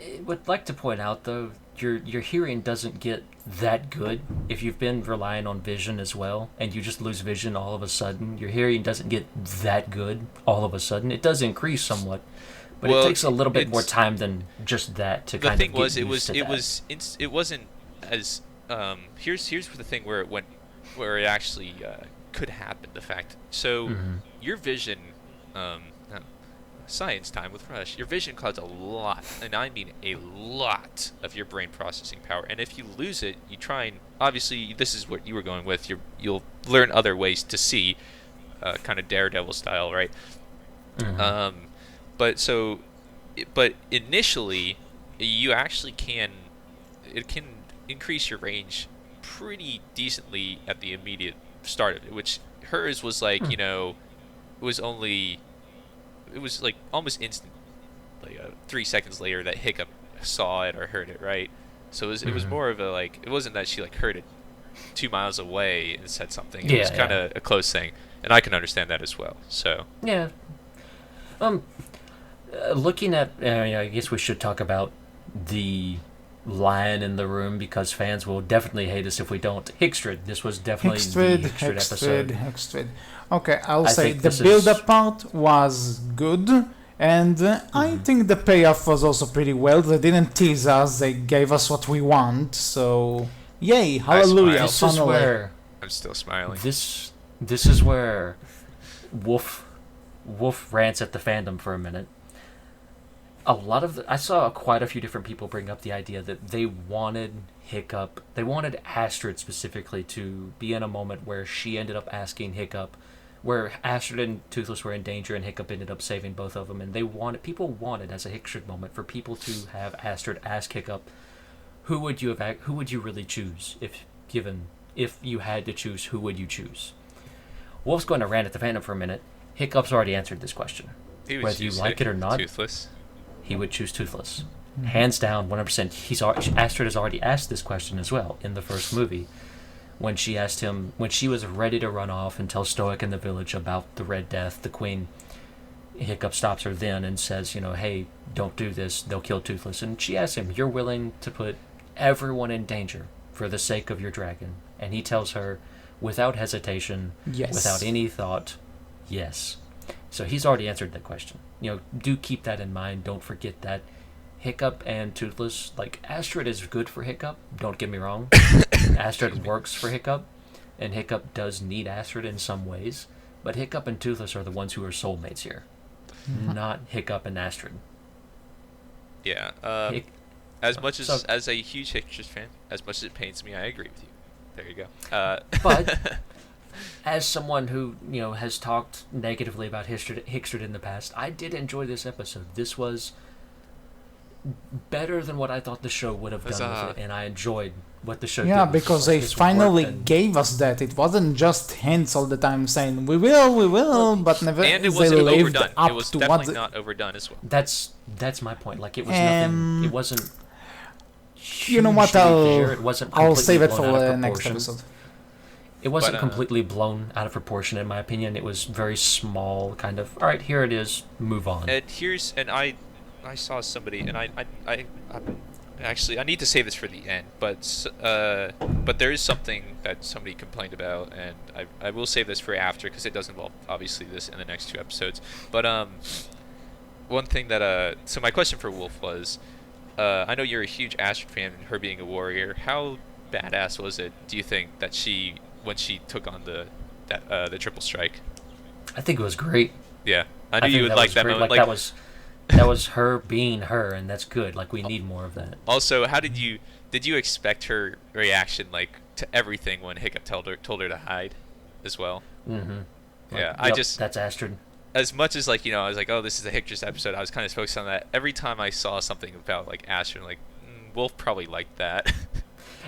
I would like to point out though, your hearing doesn't get that good if you've been relying on vision as well, and you just lose vision all of a sudden. Your hearing doesn't get that good all of a sudden. It does increase somewhat, but it takes a little bit more time than just that to kind of get used to that. It wasn't as here's the thing where it actually could happen. The fact your vision science time with Rush. Your vision clouds a lot, and I mean a lot, of your brain processing power. And if you lose it, you try and obviously this is what you were going with. You'll learn other ways to see, kind of Daredevil style, right? Mm-hmm. But initially, you actually can increase your range pretty decently at the immediate start of it. Which hers was like it was like almost instant, like 3 seconds later that Hiccup saw it or heard it, right? So it was more of a like, it wasn't that she like heard it 2 miles away and said something. It was kind of a close thing, and I can understand that as well. So yeah, looking at, I guess we should talk about the lion in the room because fans will definitely hate us if we don't. Hickstrid. This was definitely the Hickstrid episode. Hickstrid. Okay, I'll say the build-up part was good, and I think the payoff was also pretty well. They didn't tease us; they gave us what we want. So, yay, hallelujah! This is where I'm still smiling. This is where Wolf rants at the fandom for a minute. I saw quite a few different people bring up the idea that they wanted Astrid specifically to be in a moment where she ended up asking Hiccup, where Astrid and Toothless were in danger and Hiccup ended up saving both of them, and people wanted as a Hickstrid moment for people to have Astrid ask Hiccup, who would you really choose if you had to choose, who would you choose? Wolf's going to rant at the fandom for a minute. Hiccup's already answered this question. Whether you like it or not, Toothless. He would choose Toothless. Hands down, 100%. Astrid has already asked this question as well in the first movie. When she asked him, when she was ready to run off and tell Stoic in the village about the Red Death, the Queen, Hiccup stops her then and says, hey, don't do this, they'll kill Toothless. And she asks him, you're willing to put everyone in danger for the sake of your dragon? And he tells her, without hesitation, yes. Without any thought, yes. So he's already answered that question. Do keep that in mind. Don't forget that. Hiccup and Toothless, like, Astrid is good for Hiccup, don't get me wrong. Astrid works for Hiccup, and Hiccup does need Astrid in some ways, but Hiccup and Toothless are the ones who are soulmates here, not Hiccup and Astrid. Yeah. As much as a huge Hickstrid fan, as much as it pains me, I agree with you. There you go. But as someone who has talked negatively about Hickstrid in the past, I did enjoy this episode. This was better than what I thought the show would have done with it, and I enjoyed what the show did. Yeah, because they finally gave us that. It wasn't just hints all the time saying we will, but never. And it wasn't overdone. It was definitely not overdone as well. That's my point. Like, it was nothing. It wasn't. You know what? I'll save it for the next episode. It wasn't completely blown out of proportion, in my opinion. It was very small, kind of. All right, here it is. Move on. And I saw somebody, and I actually I need to say this for the end, but there is something that somebody complained about, and I will save this for after because it does involve obviously this in the next 2 episodes. But one thing that so my question for Wolf was, I know you're a huge Astrid fan, and her being a warrior, how badass was it, do you think, that when she took on the triple strike? I think it was great. Yeah, I knew you would like that moment. Like, that was her being her, and that's good. Like, we need more of that. Also, how did you expect her reaction, like, to everything when Hiccup told her to hide, as well? Mm-hmm. Yeah, that's Astrid. As much as, like, I was like, oh, this is a Hickstrid episode, I was kind of focused on that. Every time I saw something about, like, Astrid, like, Wolf probably liked that.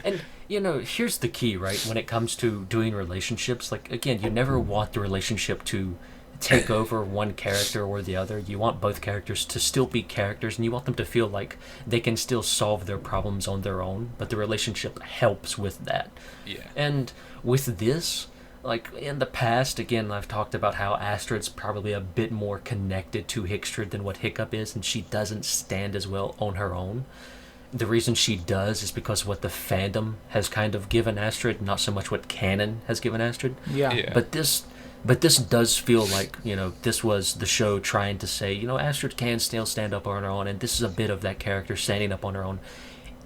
And, here's the key, right? When it comes to doing relationships, like, again, you never want the relationship to take over one character or the other. You want both characters to still be characters, and you want them to feel like they can still solve their problems on their own, but the relationship helps with that. Yeah. And with this, like in the past, again, I've talked about how Astrid's probably a bit more connected to Hickstrid than what Hiccup is, and she doesn't stand as well on her own. The reason she does is because what the fandom has kind of given Astrid, not so much what canon has given Astrid. Yeah. But this does feel like, this was the show trying to say, Astrid can still stand up on her own, and this is a bit of that character standing up on her own,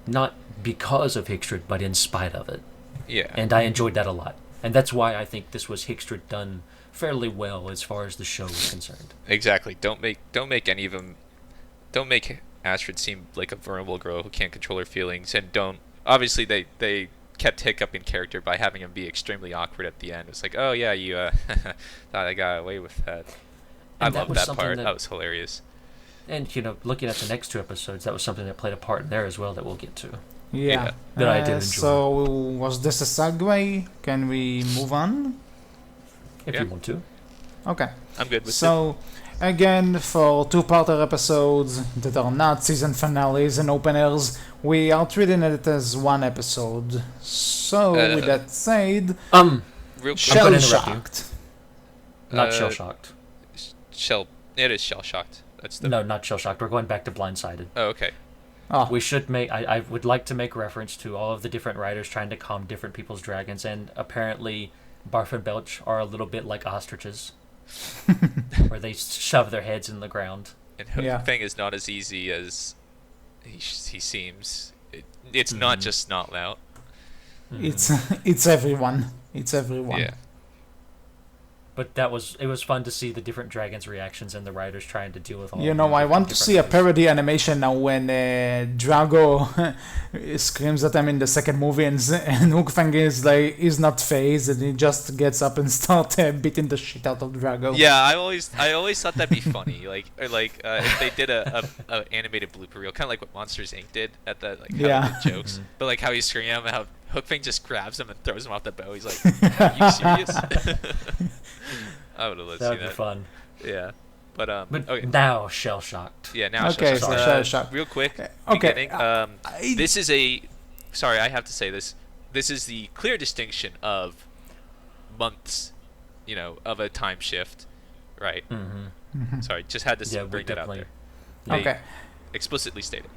not because of Hickstrid, but in spite of it. Yeah. And I enjoyed that a lot. And that's why I think this was Hickstrid done fairly well as far as the show is concerned. Exactly. Don't make any of them. Don't make Astrid seem like a vulnerable girl who can't control her feelings, and don't. Obviously, they kept Hiccup in character by having him be extremely awkward at the end. It's like, oh yeah, you thought I got away with that. I love that part. That was hilarious. And looking at the next 2 episodes, that was something that played a part in there as well that we'll get to. Yeah. That I did enjoy. So was this a segue? Can we move on? If you want to. Okay. I'm good with it. So, again, for 2-parter episodes that are not season finales and openers, we are treating it as 1 episode. So, with that said, Real quick. shell-shocked. Not shell-shocked. It is shell-shocked. That's the... No, not shell-shocked. We're going back to blindsided. Oh, okay. Oh. We should make... I would like to make reference to all of the different writers trying to calm different people's dragons, and apparently Barf and Belch are a little bit like ostriches. Where they shove their heads in the ground. And Hook-Fang is not as easy as he seems. It's not just Snotlout. It's everyone. It's everyone. Yeah. But it was fun to see the different dragons' reactions and the writers trying to deal with all. I want to see a parody animation now when Drago screams at them in the second movie, and Hook-Fang is not phased, and he just gets up and starts beating the shit out of Drago. Yeah, I always thought that'd be funny, if they did a animated blooper reel, kind of like what Monsters Inc. did at the how they did jokes, but like how he's screaming at him, how Hook-Fang just grabs him and throws him off the bow. He's like, "Are you serious?" I would have loved to see that. That'd be fun. Yeah, but okay. Now shell-shocked. Yeah, now okay, shell-shocked. so shell-shocked. Real quick, Okay. this is a. Sorry, I have to say this. This is the clear distinction of months, of a time shift, right? Mm-hmm. Sorry, just had to bring that out there. Okay. Explicitly stated.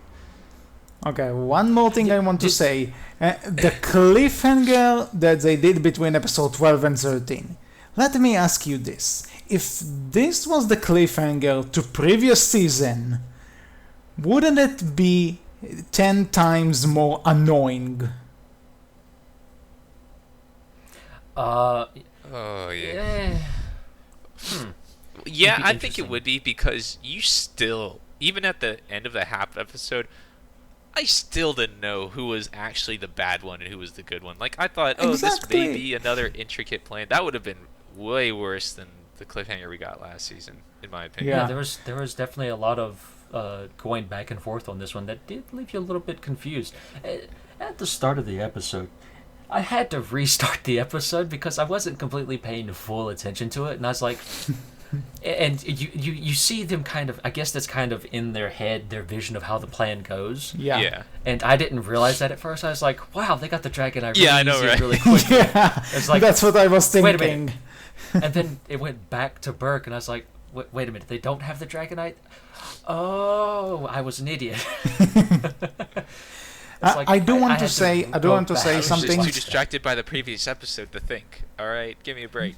Okay, one more thing I want to say. The cliffhanger that they did between episode 12 and 13. Let me ask you this. If this was the cliffhanger to previous season, wouldn't it be 10 times more annoying? Oh, yeah. Yeah, I think it would be, because you still, even at the end of the half episode, I still didn't know who was actually the bad one and who was the good one. Like, I thought, this may be another intricate plan. That would have been way worse than the cliffhanger we got last season, in my opinion. Yeah, there was definitely a lot of going back and forth on this one that did leave you a little bit confused. At the start of the episode, I had to restart the episode because I wasn't completely paying full attention to it, and I was like... And you see them kind of, I guess that's kind of in their head, their vision of how the plan goes. Yeah. And I didn't realize that at first. I was like, wow, they got the Dragonite really right? quickly. Yeah, it's like, that's what I was thinking. Wait a minute. And then it went back to Berk, and I was like, wait a minute, they don't have the Dragonite? Oh, I was an idiot. I do want to say something. I was just too distracted by the previous episode to think. All right, give me a break.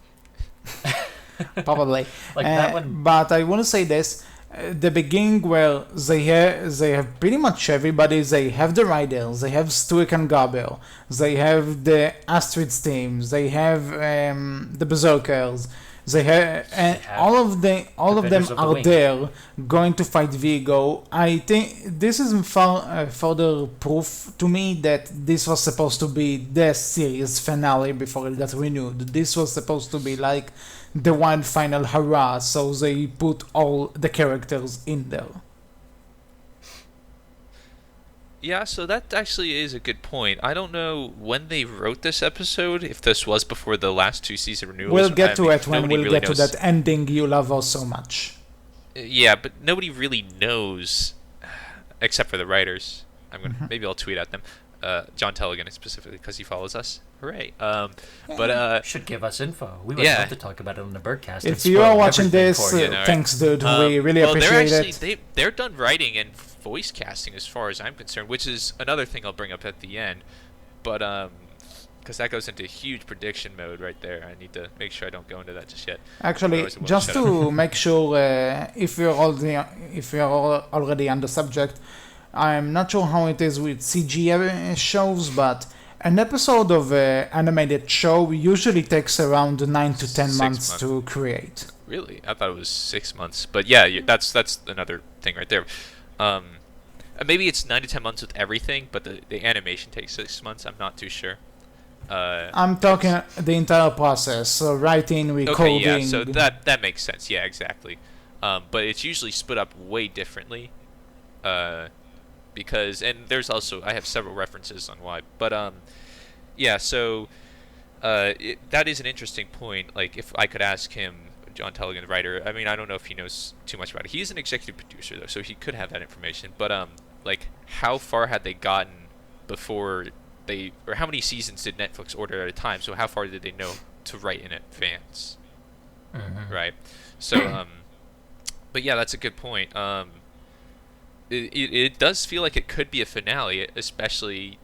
Probably. That one. But I want to say this. The beginning where they have pretty much everybody. They have the Riders, they have Stuik and Gaber, they have the Astrid's team, they have the Berserkers, they have all of them are there going to fight Vigo. I think this is further proof to me that this was supposed to be the series finale before it got renewed. This was supposed to be like the one final hurrah, so they put all the characters in there. Yeah, so that actually is a good point. I don't know when they wrote this episode, if this was before the last two season renewals. We'll get I to mean, it when nobody we'll really get to knows. that ending you love oh so much. Yeah, but nobody really knows, except for the writers. Maybe I'll tweet at them. John Telligan specifically because he follows us. Hooray! But Should give us info. We would Yeah. love to talk about it on the Berkcast. If you are watching this, you, right? thanks, dude. We really well, appreciate they're it. actually they're done writing and voice casting as far as I'm concerned, which is another thing I'll bring up at the end. But because that goes into huge prediction mode right there. I need to make sure I don't go into that just yet. Actually, Otherwise it won't just shut to make sure, if you're already on the subject, I'm not sure how it is with CG shows, but an episode of an animated show usually takes around 9 to 10 6 months months. to create. Really, I thought it was 6 months. But yeah, that's another thing right there. Maybe it's 9 to 10 months with everything, but the animation takes 6 months. I'm not too sure. I'm talking the entire process, so writing, recording. Okay, yeah, so that makes sense. Yeah, exactly. But it's usually split up way differently. Because, and there's also, I have several references on why. But, yeah, so that is an interesting point. Like, if I could ask him, John Telligan, the writer, I mean, I don't know if he knows too much about it. He's an executive producer, though, so he could have that information. But, like, how far had they gotten before or how many seasons did Netflix order at a time? So how far did they know to write in advance? Mm-hmm. Right. So, but yeah, that's a good point. It does feel like it could be a finale, especially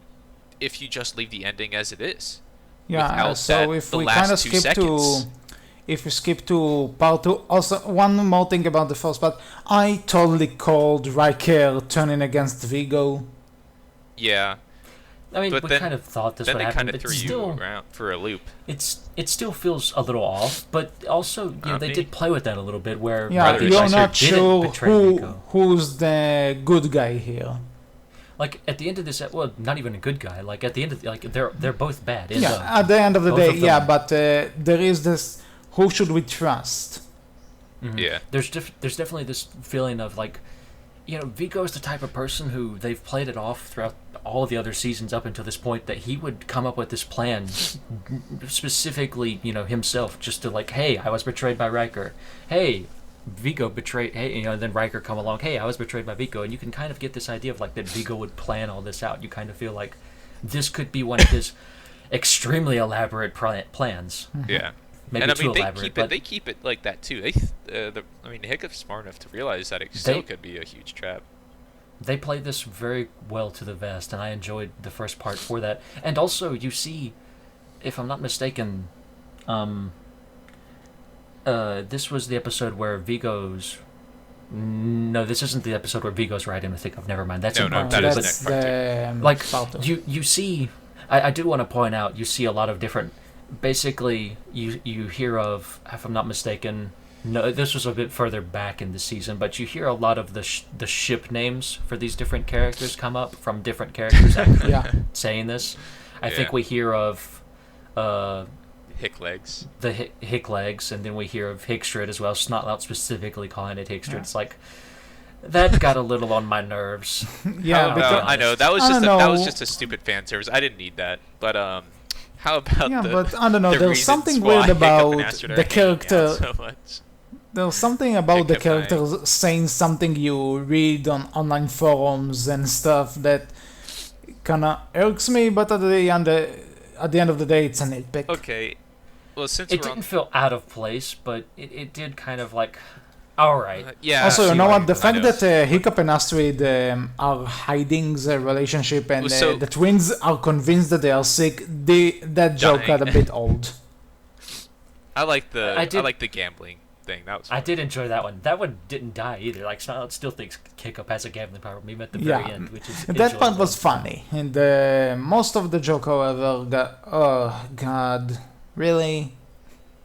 if you just leave the ending as it is. Yeah, without so that, if the we last kind of 2 skip seconds. to, if we skip to part 2, also one more thing about the first part, I totally called Riker turning against Vigo. Yeah, I mean, but we then- kind of thought this then would they happen, kind of but threw still, you around for a loop. it still feels a little off. But also, they Me? did play with that a little bit, where Yeah, Rather you're Riker not didn't sure betray Vigo. who's the good guy here. Like at the end of this, well, not even a good guy. Like at the end of they're both bad. In Yeah, at the end of the both day, of yeah, them. but there is this, who should we trust? Mhm. Yeah. There's definitely this feeling of like, Vigo's the type of person who they've played it off throughout all the other seasons up until this point that he would come up with this plan specifically, himself, just to like, hey, I was betrayed by Riker. Hey, Vigo betrayed. Hey, then Riker come along. Hey, I was betrayed by Vigo, and you can kind of get this idea of like that Vigo would plan all this out. You kind of feel like this could be one of his extremely elaborate plans. Yeah. Maybe And I too mean, elaborate, but they keep it like that too. I mean, Hickup's smart enough to realize that it still could be a huge trap. they played this very well to the vest, and I enjoyed the first part for that. And also, you see, if I'm not mistaken, this was the episode where Vigo's. No, this isn't the episode where Vigo's riding with Hiccup. Never mind. That's No, in no, part that two. is But next the like part 2. you see, I do want to point out, you see a lot of different. Basically, you hear of, if I'm not mistaken. No, this was a bit further back in the season, but you hear a lot of the ship names for these different characters come up from different characters Yeah. saying this. I Yeah. think we hear of Hick legs. the Hick legs, and then we hear of Hickstrid as well. It's not specifically calling it Hickstrid. Yeah. It's like that got a little on my nerves. Yeah, How- because I know that was I just don't that was know. just a stupid fan service. I didn't need that. But how about yeah, the but I don't know. the There's reasons something why weird Hiccup about and Astrid are the hanging out character. so much? There's something about the Hiccup characters saying something you read on online forums and stuff that kinda irks me. But at the end of the day, it's a nitpick. Okay. Well, since It we're on didn't feel out of place, but it did kind of like, all right. yeah. Also, you see know why what? The you- fact I know. that Hiccup and Astrid are hiding their relationship and Well, so- the twins are convinced that they are sick, that joke Dying. got a bit old. I like the I I, did- like the gambling thing. That was I fun. did enjoy that one. That one didn't die either. Like, Scarlet still thinks Hiccup has a gambling problem, even at the very Yeah. end, which is That part enjoyable. was funny. And most of the joke, however, oh god, really?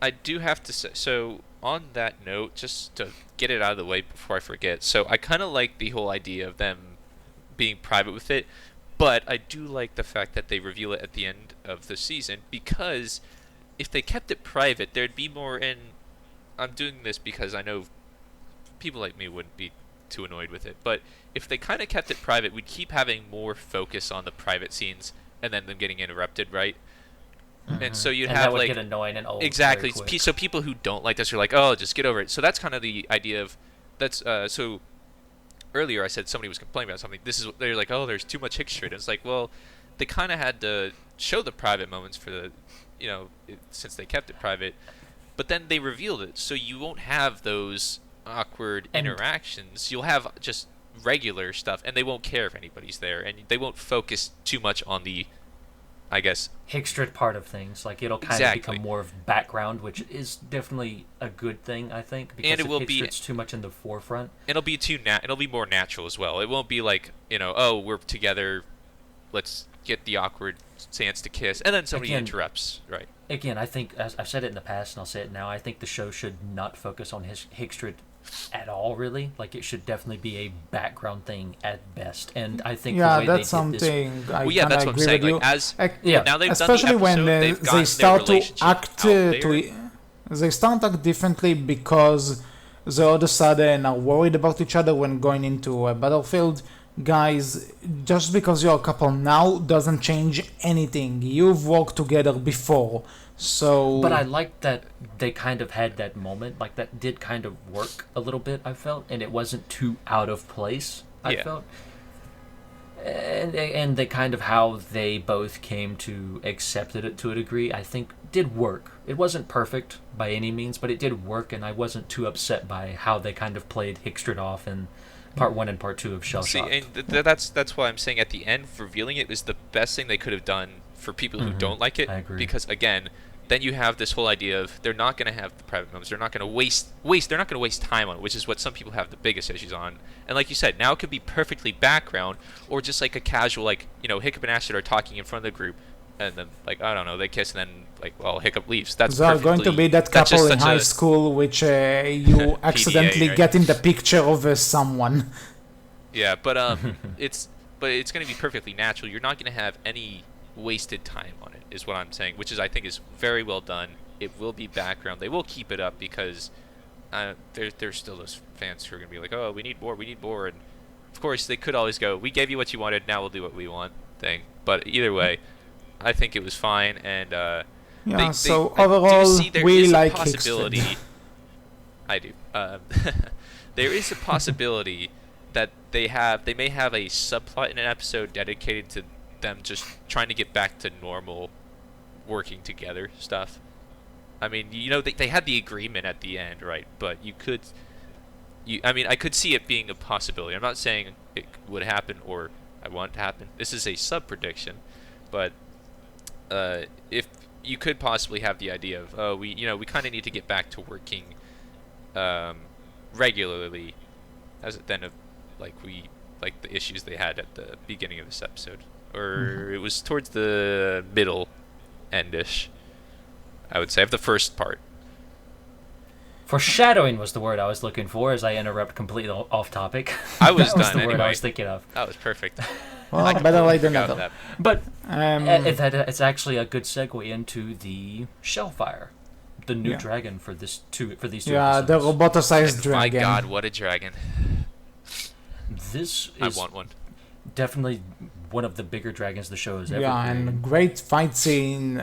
I do have to say, so on that note, just to get it out of the way before I forget, so I kind of like the whole idea of them being private with it, but I do like the fact that they reveal it at the end of the season, because if they kept it private, there'd be more, and I'm doing this because I know people like me wouldn't be too annoyed with it. But if they kind of kept it private, we'd keep having more focus on the private scenes and then them getting interrupted, right? And so you'd and have that would like get annoying and old. exactly. Very quick. So people who don't like this are like, oh, just get over it. So that's kind of the idea of that's so. Earlier I said somebody was complaining about something. They're like, oh, there's too much Hickstrid. And it's like, well, they kind of had to show the private moments for the, since they kept it private, but then they revealed it, so you won't have those awkward interactions. You'll have just regular stuff, and they won't care if anybody's there, and they won't focus too much on the, I guess, Hickstrid part of things. Like, it'll kind of become more of background, which is definitely a good thing, I think, because if Hickstrid's too much in the forefront, it'll be it'll be more natural as well. It won't be like, oh, we're together, let's get the awkward chance to kiss, and then somebody interrupts, right? Again, I think, as I've said it in the past, and I'll say it now, I think the show should not focus on Hickstrid at all, really. Like, it should definitely be a background thing at best. And I think the way that's they did something this... I well, yeah, that's what I'm saying. Like, now they've especially done the when episode, they start to act they start to act differently because they all of a sudden are worried about each other when going into a battlefield. Guys, just because you're a couple now doesn't change anything. You've worked together before, so... But I like that they kind of had that moment. Like, that did kind of work a little bit, I felt, and it wasn't too out of place, I felt. And the kind of how they both came to accept it to a degree, I think, did work. It wasn't perfect by any means, but it did work, and I wasn't too upset by how they kind of played Hickstrid off and Part 1 and Part 2 of Shell Shock. See, and that's why I'm saying at the end, revealing it was the best thing they could have done for people who don't like it. I agree. Because again, then you have this whole idea of they're not going to have the private moments. They're not going to waste. They're not going to waste time on it, which is what some people have the biggest issues on. And like you said, now it could be perfectly background or just like a casual, like Hiccup and Astrid are talking in front of the group, and then like I don't know, they kiss and then like Hiccup leaves. That's going to be that couple in high school which you accidentally right? get in the picture of someone. Yeah, but it's going to be perfectly natural. You're not going to have any wasted time on it, is what I'm saying, which is I think is very well done. It will be background. They will keep it up because there's still those fans who are going to be like, oh, we need more. And of course, they could always go, we gave you what you wanted, now we'll do what we want thing. But either way, I think it was fine. And overall, we like Hickstrid. I do. There is a possibility that they may have a subplot in an episode dedicated to them just trying to get back to normal working together stuff. I mean, they had the agreement at the end, right? But I could see it being a possibility. I'm not saying it would happen or I want it to happen. This is a sub-prediction. But if you could possibly have the idea of, we kind of need to get back to working regularly as then of like the issues they had at the beginning of this episode, or it was towards the middle endish, I would say, of the first part. Foreshadowing was the word I was looking for as I interrupt completely off topic. I was that was done the anyway. word I was thinking of. That was perfect. Well, better late than never. But it's actually a good segue into the Shellfire, the new dragon for these two episodes. The roboticized dragon. My God, what a dragon! This I is want one. Definitely one of the bigger dragons the show has ever and great fight scene.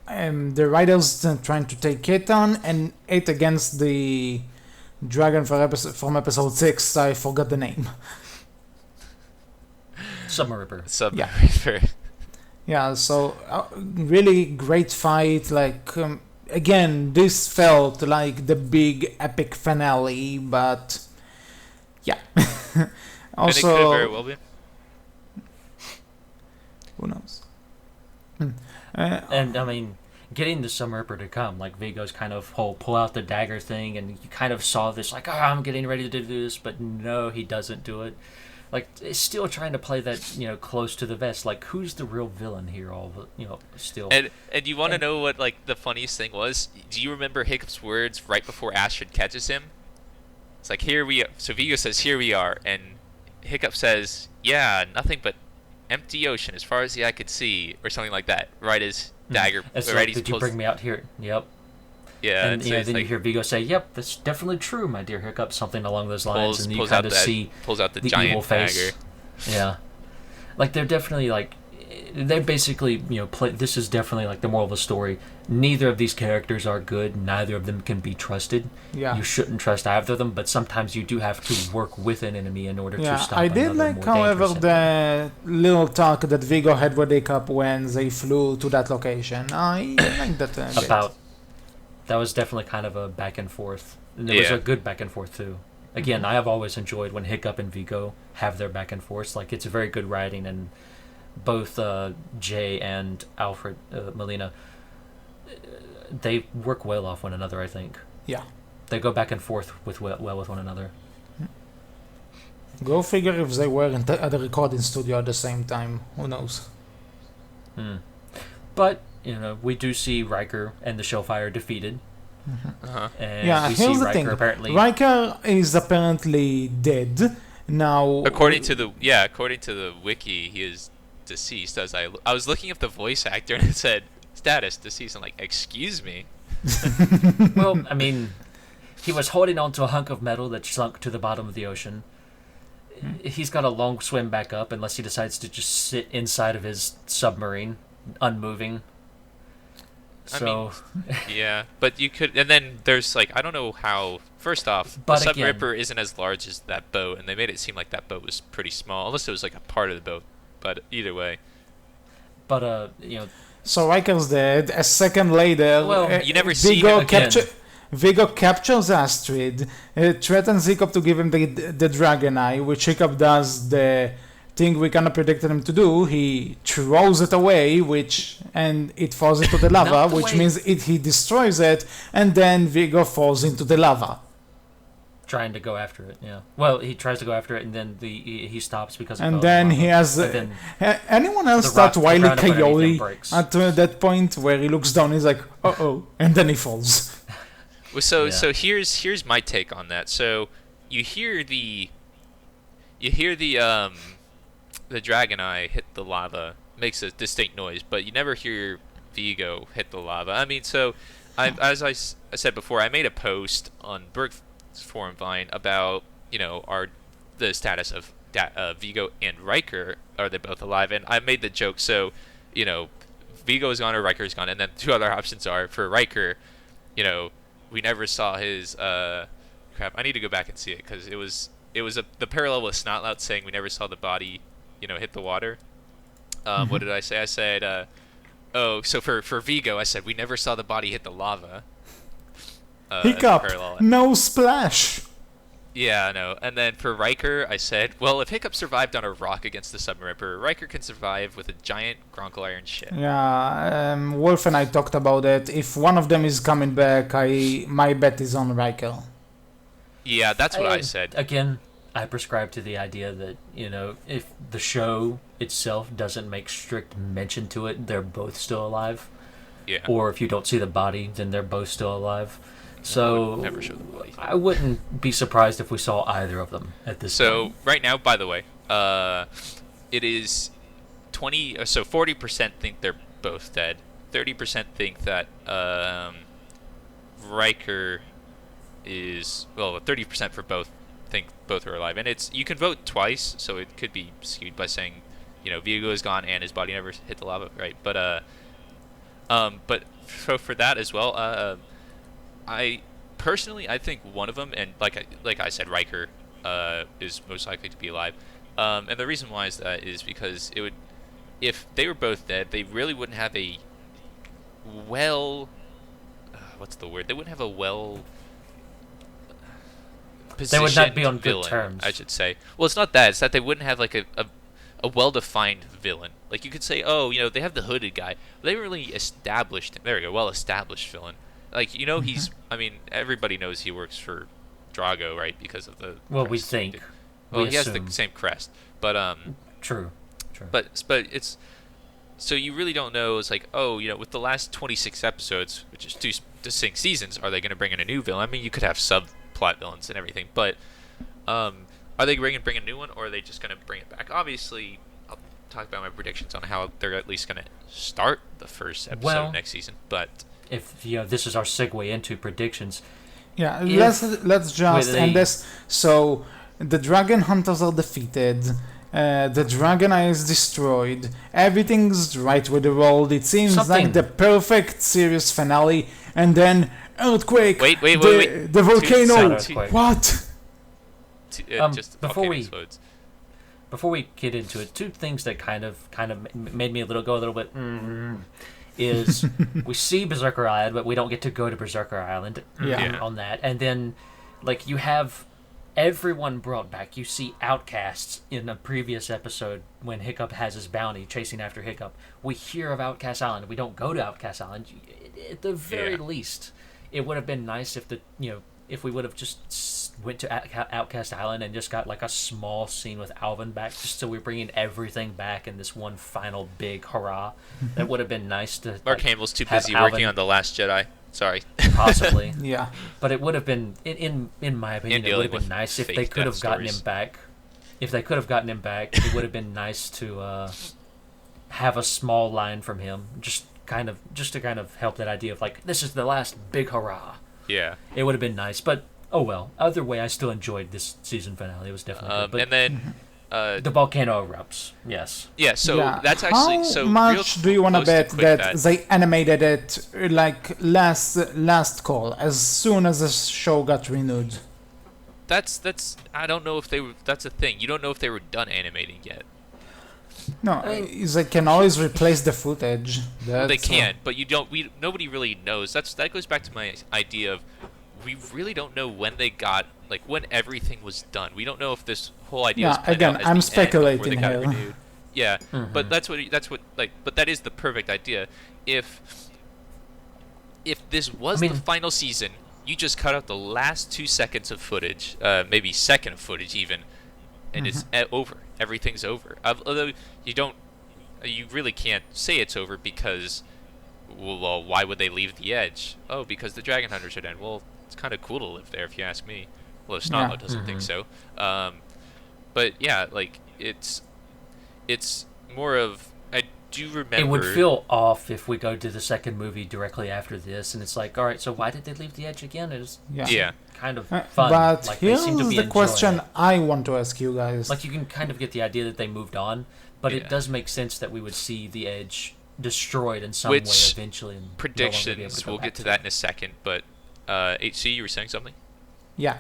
The riders trying to take it on, and it against the dragon from episode 6. I forgot the name. Submariner. Submariner. Yeah, so really great fight. Like again, this felt like the big epic finale, but yeah. Also, and it could very well be. Who knows? And I mean, getting the Submariner to come, like Vigo's kind of whole pull out the dagger thing, and you kind of saw this like, I'm getting ready to do this, but no, he doesn't do it. Like, it's still trying to play that, close to the vest. Like, who's the real villain here? Still. And you want to know what like the funniest thing was? Do you remember Hiccup's words right before Astrid catches him? It's like, here we are. So Vigo says, here we are, and Hiccup says, yeah, nothing but empty ocean as far as the eye could see, or something like that. Right as dagger. It's right, like, did you bring me out here? Yep. Yeah, And it's then like you hear Vigo say, "Yep, that's definitely true, my dear Hiccup," something along those lines, and you kind of see pulls out the the giant evil face. dagger. Yeah, like they're definitely like they basically play. This is definitely like the moral of the story. Neither of these characters are good. Neither of them can be trusted. Yeah. You shouldn't trust either of them, but sometimes you do have to work with an enemy in order to stop I another did like, more however, dangerous the enemy. little talk that Vigo had with Hiccup when they flew to that location. I like that a bit. About that was definitely kind of a back and forth. And it was Yeah. a good back and forth too. Again, I have always enjoyed when Hiccup and Vigo have their back and forths. Like it's very good writing, and both Jay and Alfred Molina, they work well off one another. I think Yeah. they go back and forth well with one another. Go figure if they were at the recording studio at the same time. Who knows? But we do see Riker and the Shellfire defeated, Uh-huh. and Yeah, we here's see the Riker thing. apparently. Riker is apparently dead. Now, According to the wiki, he is deceased. As I was looking up the voice actor and it said status deceased. I'm like, excuse me. Well, I mean, he was holding on to a hunk of metal that sunk to the bottom of the ocean. He's got a long swim back up unless he decides to just sit inside of his submarine, unmoving. So, Yeah, but you could, and then there's like I don't know how. First off, But the again- Sunripper isn't as large as that boat, and they made it seem like that boat was pretty small, unless it was like a part of the boat. But either way, but so Riker's dead. A second later, Well, you never see Vigo him again. Vigo captures Astrid, threatens Hiccup to give him the Dragon Eye, which Hiccup does the thing we kind of predicted him to do. He throws it away, and it falls into the lava, Not the which way- means he destroys it, and then Vigo falls into the lava. trying to go after it. Yeah. Well, he tries to go after it, and then he stops because. It And fell in then the he lava. has. And then Anyone else the rock- thought the Wile ground underneath him Coyote breaks. at that point where he looks down, he's like, oh, and then he falls. well, so Yeah. here's my take on that. So you hear the Dragon Eye hit the lava, makes a distinct noise, but you never hear Vigo hit the lava. I mean, so as I said before, I made a post on Berkcast forum Vine about the status of Vigo and Riker. Are they both alive? And I made the joke. So Vigo is gone or Riker is gone, and then two other options are for Riker. We never saw his crap. I need to go back and see it because it was the parallel with Snotlout saying we never saw the body hit the water. What did I say? I said so for Vigo I said we never saw the body hit the lava. as a Hiccup, parallel. no splash. Yeah, I know. And then for Riker, I said, well, if Hiccup survived on a rock against the Sunripper, Riker can survive with a giant Gronkle Iron ship. Yeah, Wolf and I talked about it. If one of them is coming back, my bet is on Riker. Yeah, that's what I said. Again, I prescribe to the idea that, if the show itself doesn't make strict mention to it, they're both still alive. Yeah. Or if you don't see the body, then they're both still alive. So Never show the body. I wouldn't be surprised if we saw either of them at this point. So right now, by the way, it is 40% think they're both dead. 30% think that Riker is 30% for both think both are alive, and you can vote twice, so it could be skewed by saying, Vigo is gone and his body never hit the lava, right? But for that as well, I think one of them, and like I said, Riker is most likely to be alive. And the reason why is because if they were both dead, they really wouldn't have a what's the word? They wouldn't have a They would not be on positioned good villain, terms. I should say. Well, it's not that. It's that they wouldn't have like a well-defined villain. Like you could say, they have the hooded guy. They really established. There we go. Well-established villain. Like he's. I mean, everybody knows he works for Drago, right? Because of the. Well, we crest. think. Well, We he has assume. the same crest, but True. but it's. So you really don't know. It's like, with the last 26 episodes, which is 2 distinct seasons, are they going to bring in a new villain? I mean, you could have subplot villains and everything, but are they bring a new one, or are they just going to bring it back? Obviously, I'll talk about my predictions on how they're at least going to start the first episode Well, next season, but if this is our segue into predictions. Yeah, If let's just with end a this. So the dragon hunters are defeated. The dragon eye is destroyed. Everything's right with the world. It seems Something- like the perfect series finale. And then earthquake. Wait. The volcano. Earthquake. What? Just before volcano we- explodes. Before we get into it, two things that kind of made me go a little bit is we see Berserker Island, but we don't get to go to Berserker Island Yeah. on that. And then, like, you have everyone brought back. You see Outcasts in a previous episode when Hiccup has his bounty chasing after Hiccup. We hear of Outcast Island. We don't go to Outcast Island. At the very least, it would have been nice if if we would have just went to Outcast Island and just got like a small scene with Alvin back, just so we're bringing everything back in this one final big hurrah. That would have been nice to. Mark Hamill's too have busy Alvin- working on The Last Jedi. Sorry. Possibly. Yeah. But it would have been, in my opinion, And it would have dealing been with nice if fake they could death have gotten him stories. back. If they could have gotten him back, it would have been nice to have a small line from him, just to kind of help that idea of like, this is the last big hurrah. Yeah. It would have been nice, but oh well. Either way, I still enjoyed this season finale. It was definitely good. But And then the volcano erupts. Yes. yeah, so Yeah. that's actually How so much real do you want to close bet quick that they animated it like last call, as soon as the show got renewed? That's I don't know if they were, that's a thing. You don't know if they were done animating yet. No, they can always replace the footage. They That's, can, but you don't. Nobody really knows. That goes back to my idea of we really don't know when they got when everything was done. We don't know if this whole idea was Yeah, planned again, out as I'm the end before speculating they got here. renewed. Yeah, Mhm. but that's what but that is the perfect idea. If this was I mean- the final season, you just cut out the last 2 seconds of footage, maybe second of footage even, and it's over. Everything's over. Although you really can't say it's over because, well, why would they leave the edge? Oh, because the Dragon Hunters are dead. Well, it's kind of cool to live there if you ask me. Well, Snotlo Yeah. doesn't think so. But yeah, it's more of, I do remember. It would feel off if we go to the second movie directly after this, and it's like, all right, so why did they leave the edge again? It's Yeah. kind of fun. But Like, they here's seem to be the enjoying question it. I want to ask you guys. Like, you can kind of get the idea that they moved on, but Yeah. it does make sense that we would see the edge destroyed in some Which way eventually. And no longer be able predictions, to go we'll back get to it. that in a second, but HC, you were saying something? Yeah.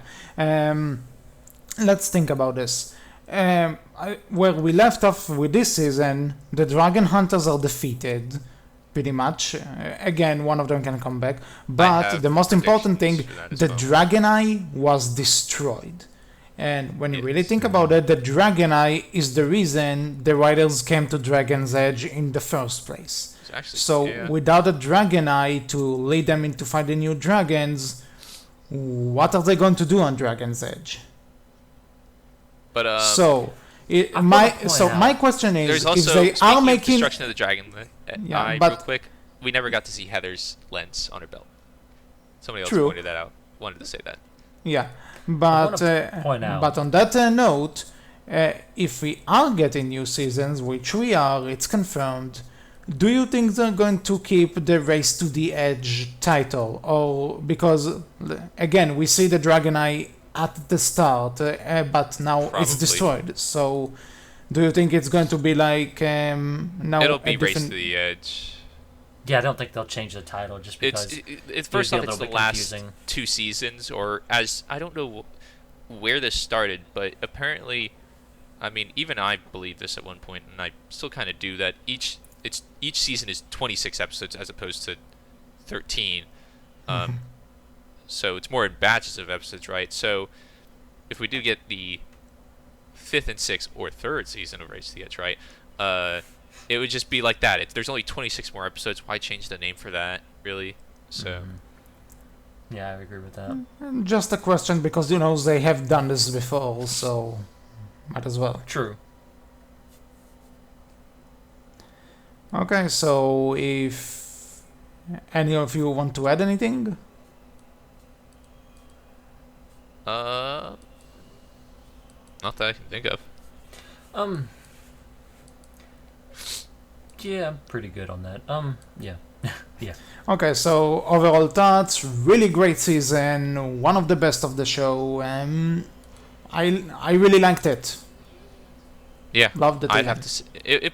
Let's think about this. Where we left off with this season, the Dragon Hunters are defeated, pretty much. Again, one of them can come back. But have the most important thing, predictions for that as the well. Dragon Eye was destroyed. And when you really Yes. think about it, the Dragon Eye is the reason the riders came to Dragon's Edge in the first place. It's actually, So yeah. without a Dragon Eye to lead them into finding new dragons, what are they going to do on Dragon's Edge? But So, I'm gonna point out- my question is, there's if also, they speaking are of making, Destruction of the Dragon, Yeah, Eye, but- real quick, we never got to see Heather's lens on her belt. Somebody else True. pointed that out. Wanted to say that. yeah, I but wanna point out- but on that note, if we are getting new seasons, which we are, it's confirmed. Do you think they're going to keep the Race to the Edge title, or because again we see the Dragon Eye at the start, but now it's Probably. destroyed. So, do you think it's going to be like now It'll a be Race to different? the Edge. Yeah, I don't think they'll change the title just because It's first be a off, it's little the bit last confusing. 2 seasons, or as I don't know where this started, but apparently, I mean, even I believed this at one point, and I still kind of do that. Each season is 26 episodes as opposed to 13, so it's more in batches of episodes, right? So if we do get the 5th and 6th or 3rd season of Race to the Edge, right? It would just be like that. There's only 26 more episodes. Why change the name for that, really? So, yeah, I agree with that. Just a question because they have done this before, so might as well. True. Okay, so if any of you want to add anything, not that I can think of. Yeah, I'm pretty good on that. Yeah. Yeah. Okay, so overall thoughts, really great season, one of the best of the show. I really liked it. Yeah, Loved it I'd even. have to say it.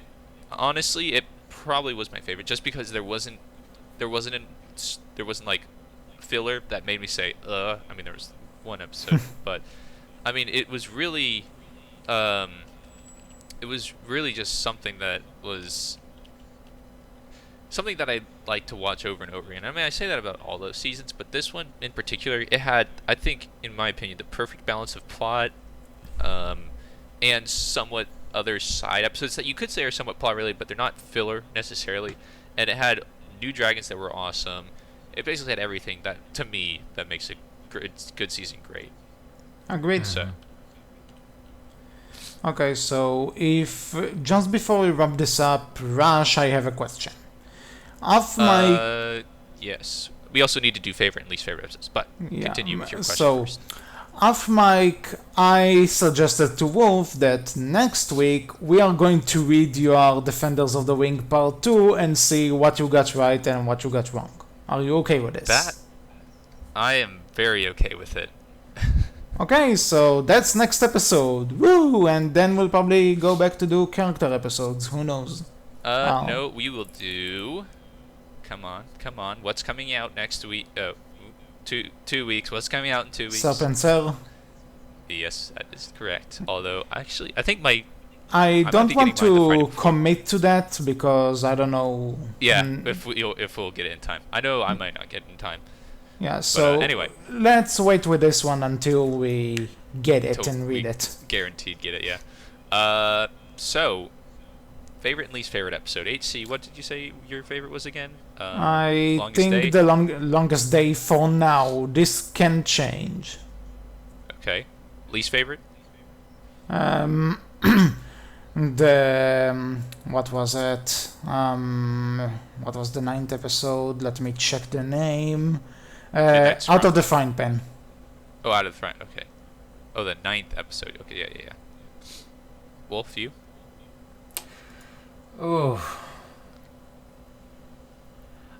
Honestly, it probably was my favorite, just because there wasn't an, there wasn't like filler that made me say I mean, there was one episode, but I mean, um, it was really just something that was something that I like to watch over and over again. I mean, I say that about all those seasons, but this one in particular, it had, I think, in my opinion, the perfect balance of plot, um, and somewhat other side episodes that you could say are somewhat plot related, but they're not filler necessarily. And it had new dragons that were awesome. It basically had everything that, to me, that makes a good season great. Agreed. So, Okay, so if just before we wrap this up, Rush, I have a question. Of my yes. We also need to do favorite and least favorite episodes, but yeah, continue with your question so first. off mic, I suggested to Wolf that next week we are going to read your Defenders of the Wing Part 2 and see what you got right and what you got wrong. Are you okay with this? That I am very okay with it. Okay, so that's next episode. Woo! And then we'll probably go back to do character episodes. Who knows? Wow. No, we will do. Come on. What's coming out next week? Oh, 2 weeks. What's coming out in 2 weeks? Serpentcell. Yes, that is correct. Although, actually, I think I I might don't be want getting mine the Friday to before. commit to that because I don't know. Yeah, Mm, if we'll get it in time. I know I might not get it in time. yeah, so anyway. let's wait with this one until we get it Till and read we it. Guaranteed get it. Yeah. So favorite and least favorite episode. HC, what did you say your favorite was again? I Longest think Day? the longest day for now. This can change. Okay. Least favorite? Um, what was it? What was the 9th episode? Let me check the name. next Out round. of the Frying Pan. Oh, out of the front. Okay. Oh, the 9th episode. Okay, yeah. Wolf, you? Oh.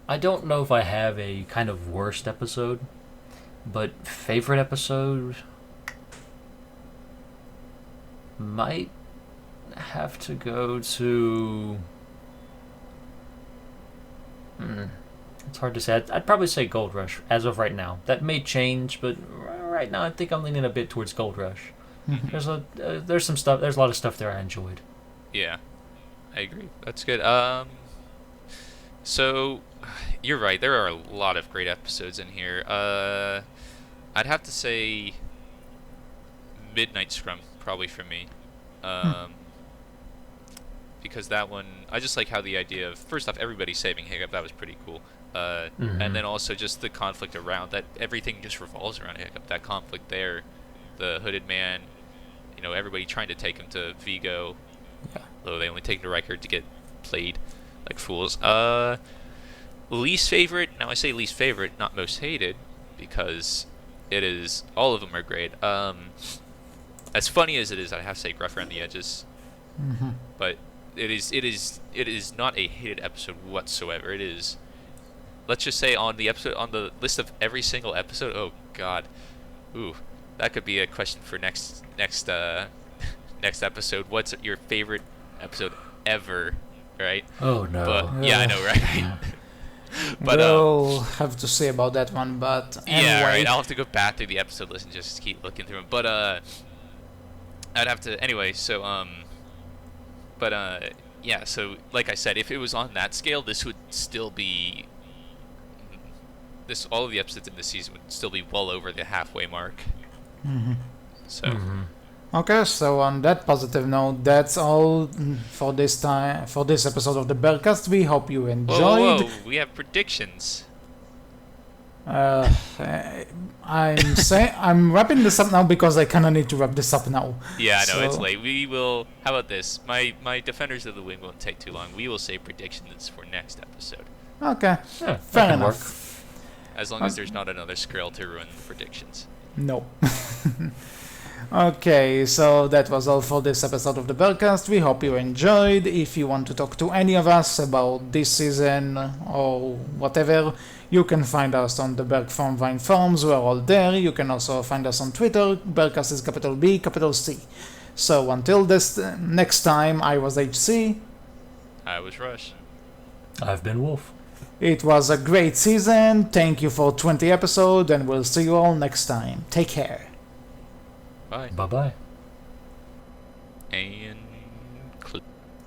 I don't know if I have a kind of worst episode, but favorite episode might have to go to. It's hard to say. I'd probably say Gold Rush as of right now. That may change, but right now I think I'm leaning a bit towards Gold Rush. There's some stuff. There's a lot of stuff there I enjoyed. Yeah, I agree. That's good. So you're right. There are a lot of great episodes in here. I'd have to say Midnight Scrum probably for me. Because that one, I just like how the idea of, first off, everybody saving Hiccup, that was pretty cool. And then also just the conflict around that, everything just revolves around Hiccup. That conflict there, the hooded man, everybody trying to take him to Vigo, though they only take him to Riker to get played like fools. Least favorite, now I say least favorite, not most hated, because it is, all of them are great. As funny as it is, I have to say Gruff Around the Edges, but it is not a hated episode whatsoever. It is, let's just say on the list of every single episode. Oh God, ooh, that could be a question for next next episode. What's your favorite episode ever? Right? Oh no. But, yeah, I know, right? But we'll have to see about that one, but anyway. yeah, right. I'll have to go back through the episode list and just keep looking through them. But I'd have to anyway. So yeah. So like I said, if it was on that scale, this would still be all of the episodes in this season would still be well over the halfway mark. So. Okay, so on that positive note, that's all for this time, for this episode of the Berkcast. We hope you enjoyed. Whoa, we have predictions. I'm wrapping this up now because I kind of need to wrap this up now. Yeah, I know, it's So- late. We will. How about this? My Defenders of the Wing won't take too long. We will say predictions for next episode, Okay, Yeah, that fair can enough. as long as there's not another Skrill to ruin the predictions. No. Okay, so that was all for this episode of the Berkcast. We hope you enjoyed. If you want to talk to any of us about this season or whatever, you can find us on the Berk Farm Vine forums. We're all there. You can also find us on Twitter. Berkcast is capital B, capital C. So until this next time, I was HC. I was Rush. I've been Wolf. It was a great season. Thank you for 20 episodes, and we'll see you all next time. Take care. Bye. Bye-bye. And